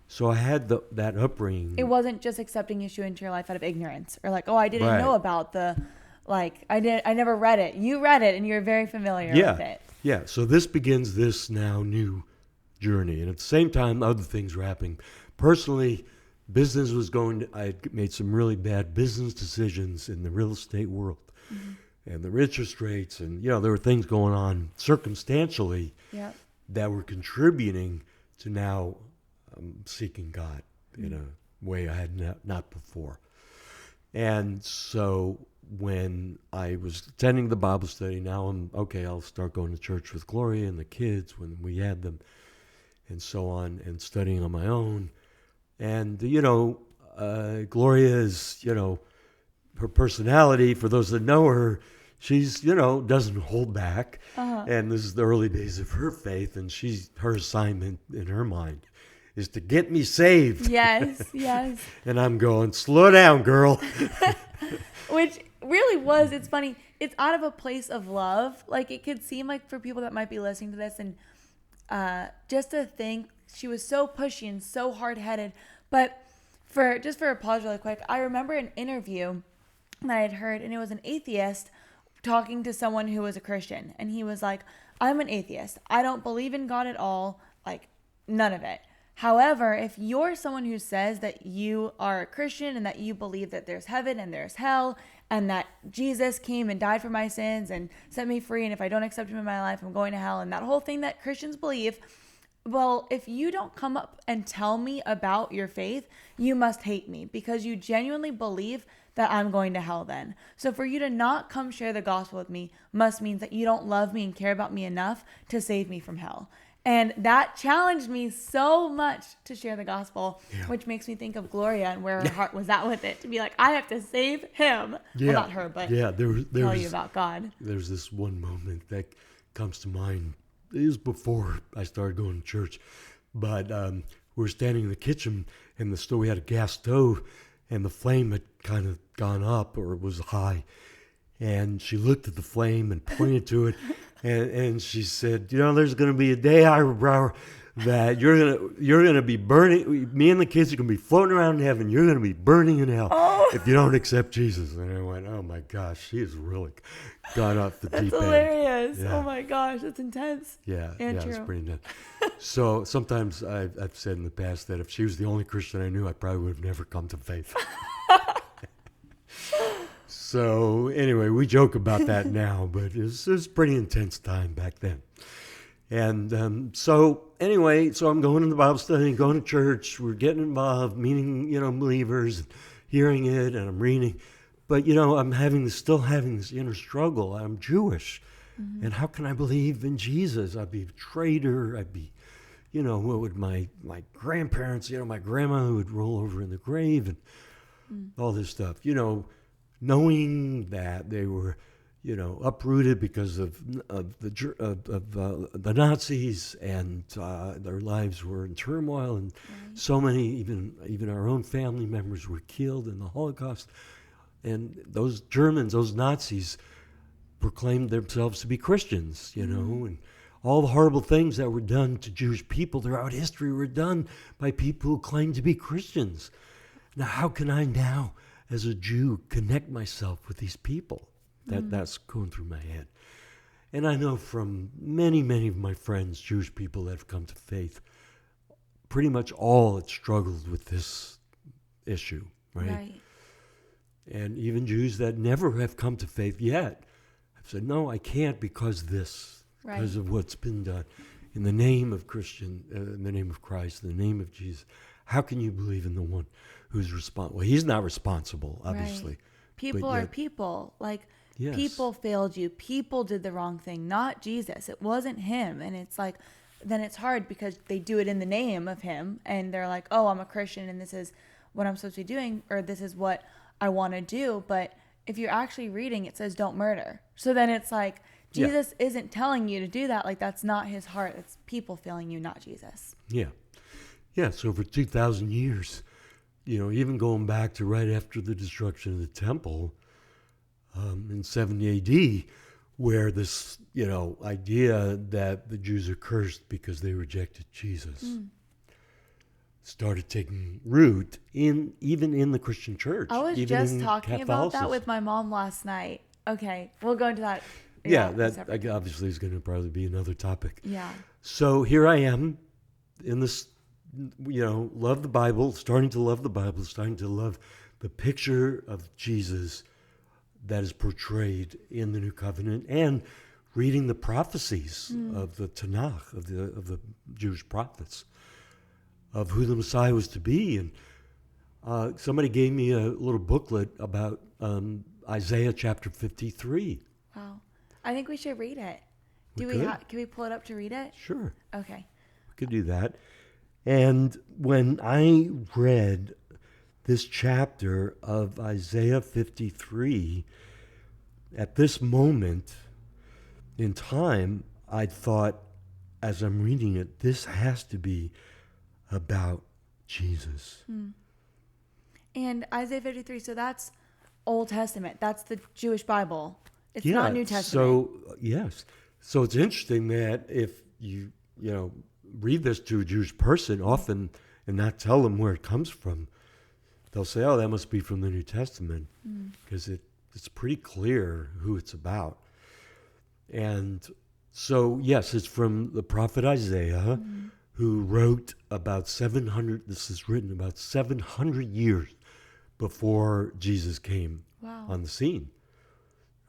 Speaker 1: so I had that upbringing.
Speaker 2: It wasn't just accepting Yeshua into your life out of ignorance or like, oh, I didn't know about I never read it. You read it and you're very familiar with it.
Speaker 1: Yeah. So this begins this now new journey. And at the same time, other things were happening. Personally, business was I had made some really bad business decisions in the real estate world. And the interest rates, and there were things going on circumstantially that were contributing to now seeking God in a way I had not before. And so when I was attending the Bible study, now I'll start going to church with Gloria and the kids when we had them, and so on, and studying on my own. And Gloria is, her personality, for those that know her, she's, doesn't hold back. And this is the early days of her faith, and her assignment in her mind is to get me saved.
Speaker 2: Yes.
Speaker 1: And I'm going, slow down, girl.
Speaker 2: Which really was, it's funny, it's out of a place of love. Like, it could seem like for people that might be listening to this, and just to think she was so pushy and so hard-headed. But for a pause really quick, I remember an interview that I had heard, and it was an atheist talking to someone who was a Christian. And he was like, I'm an atheist. I don't believe in God at all. Like, none of it. However, if you're someone who says that you are a Christian and that you believe that there's heaven and there's hell and that Jesus came and died for my sins and set me free, and if I don't accept him in my life, I'm going to hell, and that whole thing that Christians believe, well, if you don't come up and tell me about your faith, you must hate me because you genuinely believe that I'm going to hell then. So for you to not come share the gospel with me must mean that you don't love me and care about me enough to save me from hell. And that challenged me so much to share the gospel, which makes me think of Gloria and where her heart was at with it. To be like, I have to save him. Well, not her, but tell you about God. There's
Speaker 1: this one moment that comes to mind. It was before I started going to church. But we were standing in the kitchen, and we had a gas stove, and the flame had kind of gone up, or it was high. And she looked at the flame and pointed to it. And she said, there's going to be a day, Ira Brawer, that you're gonna be burning. Me and the kids are going to be floating around in heaven. You're going to be burning in hell if you don't accept Jesus. And I went, oh my gosh, she has really gone off the deep end.
Speaker 2: That's hilarious.
Speaker 1: Yeah.
Speaker 2: Oh my gosh, that's intense.
Speaker 1: Yeah,
Speaker 2: and
Speaker 1: it's
Speaker 2: true.
Speaker 1: pretty intense. So sometimes I've said in the past that if she was the only Christian I knew, I probably would have never come to faith. So anyway, we joke about that now, but it was a pretty intense time back then. And so I'm going to the Bible study, going to church. We're getting involved, meeting, believers, and hearing it, and I'm reading. But, I'm still having this inner struggle. I'm Jewish. Mm-hmm. And how can I believe in Jesus? I'd be a traitor. I'd be, what would my grandparents, my grandma would roll over in the grave and all this stuff, knowing that they were, uprooted because of the Nazis, and their lives were in turmoil, and so many, even our own family members were killed in the Holocaust. And those Germans, those Nazis, proclaimed themselves to be Christians, and all the horrible things that were done to Jewish people throughout history were done by people who claimed to be Christians. Now, how can I now, as a Jew, connect myself with these people? That's going through my head. And I know from many, many of my friends, Jewish people that have come to faith, pretty much all have struggled with this issue, right? And even Jews that never have come to faith yet have said, no, I can't because of what's been done. In the name of in the name of Christ, in the name of Jesus, how can you believe in the one who's responsible? Well, he's not responsible, obviously.
Speaker 2: Right. People are people. Yes. People failed you. People did the wrong thing, not Jesus. It wasn't him. And it's then it's hard because they do it in the name of him. And they're like, oh, I'm a Christian and this is what I'm supposed to be doing, or this is what I want to do. But if you're actually reading, it says don't murder. So then it's like, Jesus isn't telling you to do that. That's not his heart. It's people failing you, not Jesus.
Speaker 1: Yeah. Yeah. So for 2,000 years, even going back to right after the destruction of the temple in 70 AD, where this, idea that the Jews are cursed because they rejected Jesus started taking root even in the Christian church.
Speaker 2: I was just talking about that with my mom last night. Okay, we'll go into that.
Speaker 1: Yeah, that obviously is going to probably be another topic.
Speaker 2: Yeah.
Speaker 1: So here I am, in this, love the Bible, starting to love the Bible, starting to love the picture of Jesus that is portrayed in the New Covenant, and reading the prophecies of the Tanakh, of the Jewish prophets, of who the Messiah was to be. And somebody gave me a little booklet about Isaiah chapter 53.
Speaker 2: Wow. I think we should read it. Can we pull it up to read it?
Speaker 1: Sure.
Speaker 2: Okay.
Speaker 1: We could do that. And when I read this chapter of Isaiah 53, at this moment in time, I thought, as I'm reading it, this has to be about Jesus.
Speaker 2: And Isaiah 53, so that's Old Testament. That's the Jewish Bible. It's
Speaker 1: Yeah,
Speaker 2: not New Testament.
Speaker 1: So, yes. So it's interesting that if you read this to a Jewish person often and not tell them where it comes from, they'll say, oh, that must be from the New Testament, because it's pretty clear who it's about. And so, yes, it's from the prophet Isaiah, who wrote about 700, this is written about 700 years before Jesus came on the scene.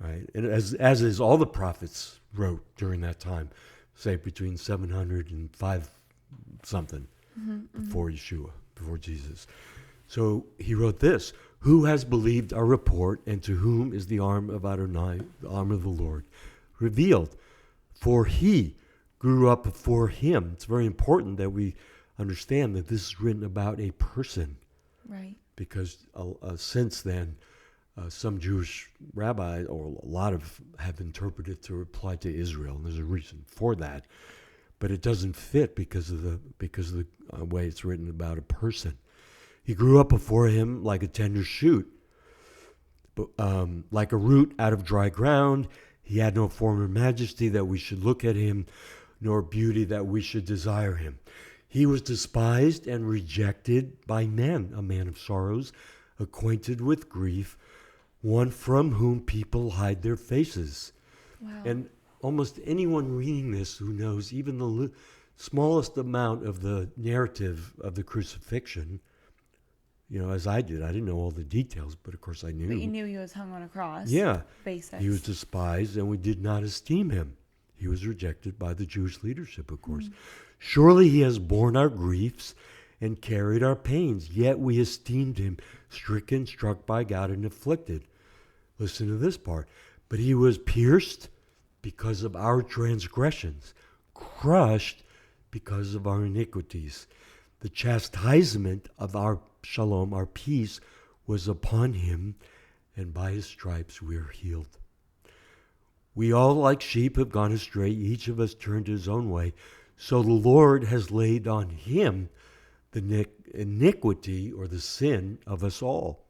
Speaker 1: Right? And as is all the prophets wrote during that time, say between 700 and 5 something before Yeshua, before Jesus. So he wrote this: who has believed our report, and to whom is the arm of Adonai, the arm of the Lord, revealed? For he grew up before him. It's very important that we understand that this is written about a person.
Speaker 2: Right.
Speaker 1: Because since then, some Jewish rabbis, or a lot have interpreted to apply to Israel, and there's a reason for that. But it doesn't fit because of the way it's written about a person. He grew up before him like a tender shoot, like a root out of dry ground. He had no form or majesty that we should look at him, nor beauty that we should desire him. He was despised and rejected by men, a man of sorrows, acquainted with grief, one from whom people hide their faces.
Speaker 2: Wow.
Speaker 1: And almost anyone reading this who knows even the smallest amount of the narrative of the crucifixion, as I did. I didn't know all the details, but of course I knew.
Speaker 2: But you knew he was hung on a cross.
Speaker 1: Yeah.
Speaker 2: Basics.
Speaker 1: He was despised, and we did not esteem him. He was rejected by the Jewish leadership, of course. Surely he has borne our griefs and carried our pains, yet we esteemed him stricken, struck by God, and afflicted. Listen to this part. But he was pierced because of our transgressions, crushed because of our iniquities. The chastisement of our shalom, our peace, was upon him, and by his stripes we are healed. We all like sheep have gone astray, each of us turned his own way. So the Lord has laid on him the iniquity, or the sin, of us all.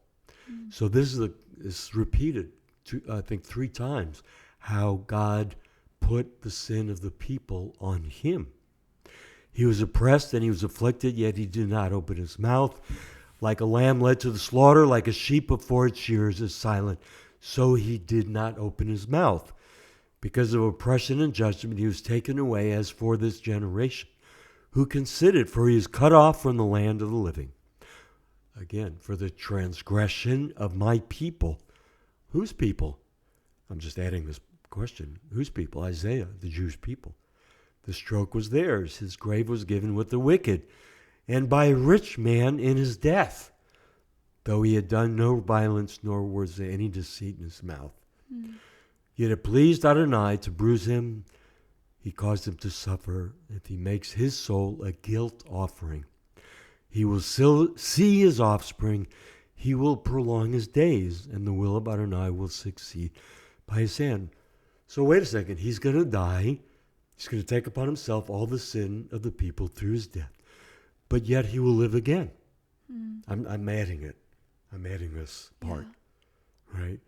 Speaker 1: So this is repeated, I think 3 times, how God put the sin of the people on him. He was oppressed and he was afflicted, yet he did not open his mouth. Like a lamb led to the slaughter, like a sheep before its shearers is silent, so he did not open his mouth. Because of oppression and judgment, he was taken away. As for this generation, who considered, for he is cut off from the land of the living. Again, for the transgression of my people. Whose people? I'm just adding this question. Whose people? Isaiah, the Jewish people. The stroke was theirs. His grave was given with the wicked, and by a rich man in his death, though he had done no violence, nor was there any deceit in his mouth. Yet it pleased Adonai to bruise him. He caused him to suffer. If he makes his soul a guilt offering, he will see his offspring. He will prolong his days, and the will of Adonai will succeed by his hand. So wait a second. He's going to die. He's going to take upon himself all the sin of the people through his death. But yet he will live again. I'm adding it. I'm adding this part. Yeah. Right?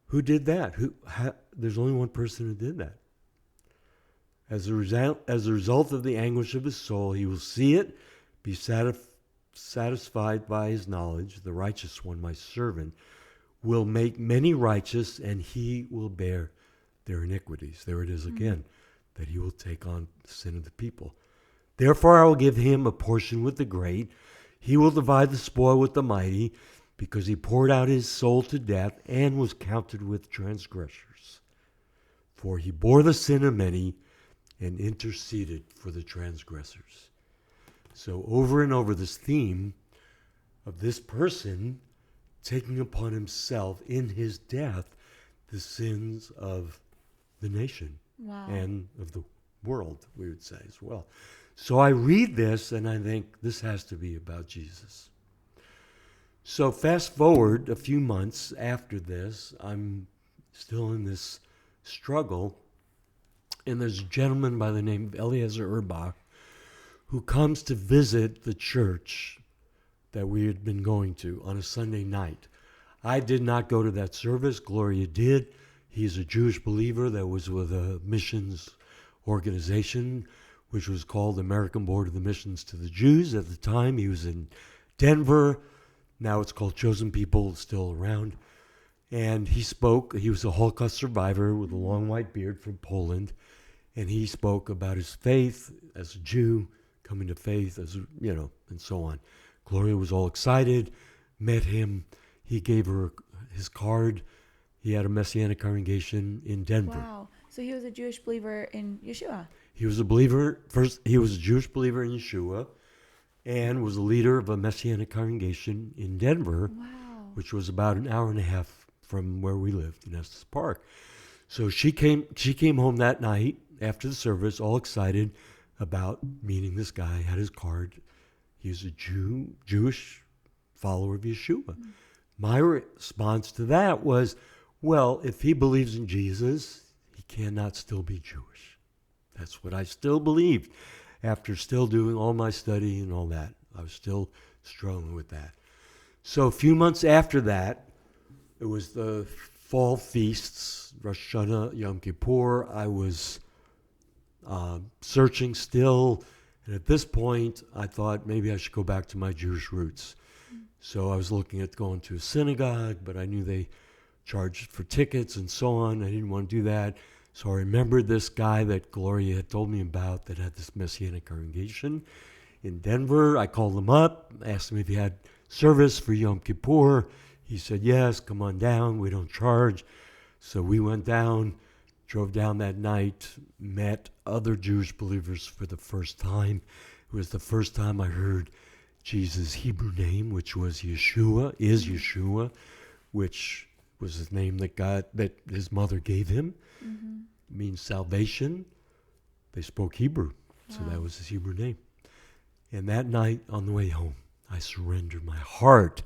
Speaker 1: Who did that? There's only one person who did that. As a result of the anguish of his soul, he will see it, be satisfied by his knowledge. The righteous one, my servant, will make many righteous, and he will bear their iniquities. There it is again, that he will take on the sin of the people. Therefore I will give him a portion with the great. He will divide the spoil with the mighty, because he poured out his soul to death and was counted with transgressors. For he bore the sin of many and interceded for the transgressors. So over and over, this theme of this person taking upon himself in his death the sins of the nation and of the world, we would say as well. So I read this and I think this has to be about Jesus. So fast forward a few months after this, I'm still in this struggle, and there's a gentleman by the name of Eliezer Urbach who comes to visit the church that we had been going to on a Sunday night. I did not go to that service. Gloria did. He's a Jewish believer that was with a missions organization, which was called American Board of the Missions to the Jews. At the time, he was in Denver. Now it's called Chosen People, still around. And he spoke. He was a Holocaust survivor with a long white beard from Poland. And he spoke about his faith as a Jew, coming to faith as, and so on. Gloria was all excited, met him. He gave her his card. He had a Messianic congregation in Denver.
Speaker 2: Wow. So he was a Jewish believer in Yeshua.
Speaker 1: He was a believer. First, he was a Jewish believer in Yeshua and was a leader of a Messianic congregation in Denver, which was about an hour and a half from where we lived in Estes Park. So she came home that night after the service, all excited about meeting this guy, had his card. He was a Jewish follower of Yeshua. Mm-hmm. My response to that was, well, if he believes in Jesus, he cannot still be Jewish. That's what I still believed. After still doing all my study and all that, I was still struggling with that. So a few months after that, it was the fall feasts, Rosh Hashanah, Yom Kippur. I was searching still. And at this point, I thought maybe I should go back to my Jewish roots. So I was looking at going to a synagogue, but I knew they charged for tickets and so on. I didn't want to do that. So I remembered this guy that Gloria had told me about that had this Messianic congregation in Denver. I called him up, asked him if he had service for Yom Kippur. He said, yes, come on down. We don't charge. So we went down, drove down that night, met other Jewish believers for the first time. It was the first time I heard Jesus' Hebrew name, which was Yeshua, which was his name that his mother gave him. Mm-hmm. It means salvation. They spoke Hebrew, so that was his Hebrew name. And that night on the way home, I surrendered my heart.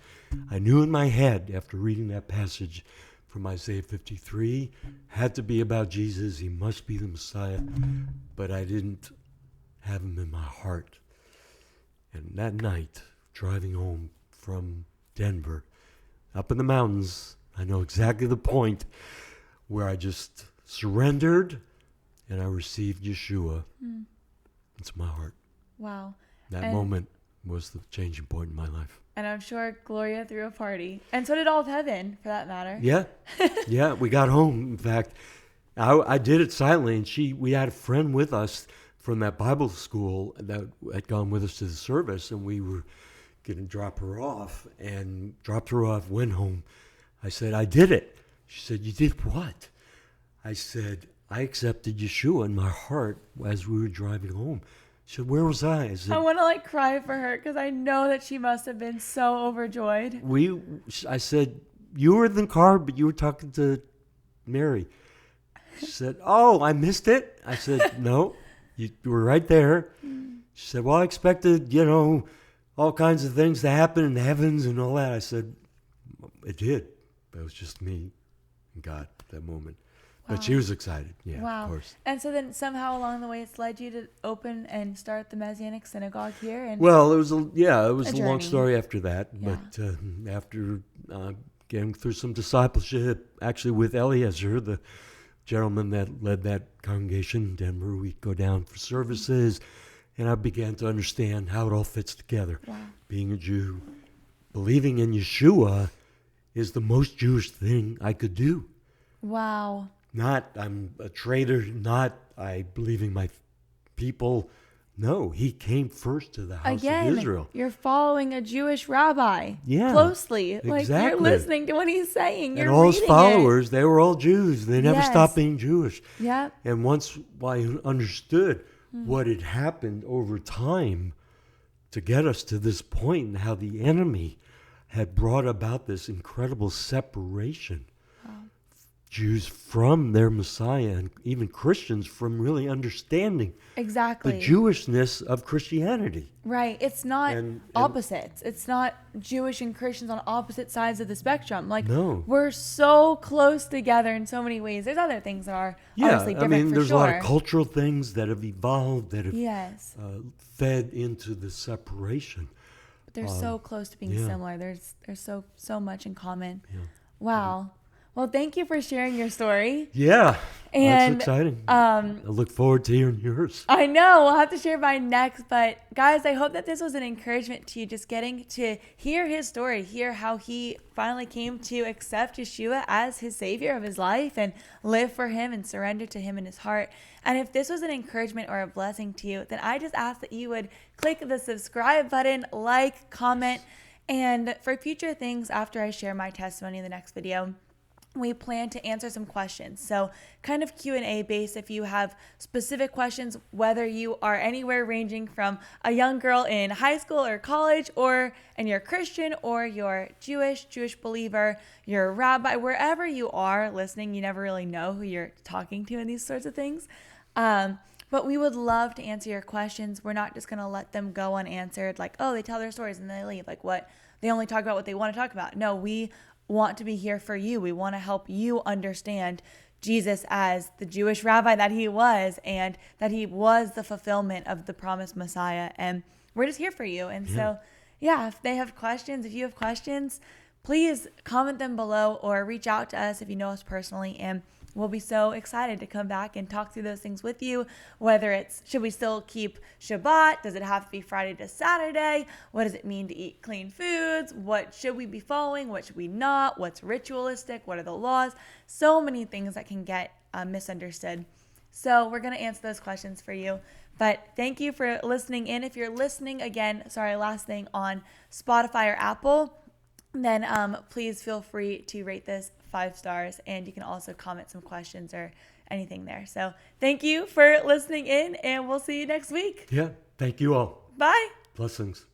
Speaker 1: I knew in my head, after reading that passage from Isaiah 53, had to be about Jesus. He must be the Messiah. But I didn't have him in my heart. And that night, driving home from Denver, up in the mountains, I know exactly the point where I just surrendered and I received Yeshua into my heart.
Speaker 2: Wow.
Speaker 1: That moment was the changing point in my life.
Speaker 2: And I'm sure Gloria threw a party. And so did all of heaven, for that matter.
Speaker 1: Yeah. Yeah, we got home. In fact, I did it silently, and we had a friend with us from that Bible school that had gone with us to the service, and we were going to drop her off, went home. I said, I did it. She said, you did what? I said, I accepted Yeshua in my heart as we were driving home. She said, where was I?
Speaker 2: I want to cry for her because I know that she must have been so overjoyed.
Speaker 1: I said, you were in the car, but you were talking to Mary. She said, oh, I missed it? I said, no, you were right there. She said, well, I expected, all kinds of things to happen in the heavens and all that. I said, it did. But it was just me and God at that moment. Wow. But she was excited. Yeah,
Speaker 2: wow.
Speaker 1: Of course.
Speaker 2: And so then somehow along the way, it's led you to open and start the Messianic Synagogue here. And
Speaker 1: well, it was a long story after that.
Speaker 2: Yeah.
Speaker 1: But after getting through some discipleship, actually with Eliezer, the gentleman that led that congregation in Denver, we'd go down for services, and I began to understand how it all fits together.
Speaker 2: Wow.
Speaker 1: Being a Jew, believing in Yeshua is the most Jewish thing I could do.
Speaker 2: Wow.
Speaker 1: Not I'm a traitor, not I believe in my people, No, he came first to the house
Speaker 2: Again,
Speaker 1: of Israel.
Speaker 2: you're following a Jewish rabbi closely. Like,
Speaker 1: exactly.
Speaker 2: you're listening to what he's saying. You're
Speaker 1: And all his
Speaker 2: reading
Speaker 1: followers, they were all Jews. They never
Speaker 2: Yes.
Speaker 1: stopped being Jewish.
Speaker 2: Yep.
Speaker 1: And once I understood what had happened over time to get us to this point and how the enemy had brought about this incredible separation. Jews from their Messiah, and even Christians from really understanding
Speaker 2: Exactly.
Speaker 1: the Jewishness of Christianity.
Speaker 2: Right. It's not
Speaker 1: And-
Speaker 2: opposites. It's not Jewish and Christians on opposite sides of the spectrum. Like,
Speaker 1: No.
Speaker 2: we're so close together in so many ways. There's other things that are obviously
Speaker 1: I
Speaker 2: different
Speaker 1: mean,
Speaker 2: for
Speaker 1: there's
Speaker 2: sure.
Speaker 1: a lot of cultural things that have evolved that have
Speaker 2: Yes.
Speaker 1: fed into the separation.
Speaker 2: But they're so close to being
Speaker 1: yeah.
Speaker 2: similar. There's so much in common. Wow. Well, thank you for sharing your story.
Speaker 1: Yeah,
Speaker 2: And,
Speaker 1: that's exciting. I look forward to hearing yours.
Speaker 2: I know we'll have to share mine next, but guys, I hope that this was an encouragement to you, just getting to hear his story, hear how he finally came to accept Yeshua as his savior of his life and live for him and surrender to him in his heart. And if this was an encouragement or a blessing to you, then I just ask that you would click the subscribe button, like, comment, and for future things after I share my testimony in the next video, we plan to answer some questions. So kind of Q&A based. If you have specific questions, whether you are anywhere ranging from a young girl in high school or college, and you're Christian, or you're Jewish believer, you're a rabbi, wherever you are listening, you never really know who you're talking to in these sorts of things. But we would love to answer your questions. We're not just going to let them go unanswered. Like, oh, they tell their stories and they leave. Like, what? They only talk about what they want to talk about. No, we want to be here for you. We want to help you understand Jesus as the Jewish rabbi that he was, and that he was the fulfillment of the promised Messiah. And we're just here for you. And so, if they have questions, if you have questions, please comment them below or reach out to us if you know us personally. And we'll be so excited to come back and talk through those things with you, whether it's, should we still keep Shabbat? Does it have to be Friday to Saturday? What does it mean to eat clean foods? What should we be following? What should we not? What's ritualistic? What are the laws? So many things that can get misunderstood. So we're going to answer those questions for you. But thank you for listening in. If you're listening again, last thing, on Spotify or Apple, then please feel free to rate this 5 stars, and you can also comment some questions or anything there. So thank you for listening in, and we'll see you next week.
Speaker 1: Yeah, thank you all.
Speaker 2: Bye.
Speaker 1: Blessings.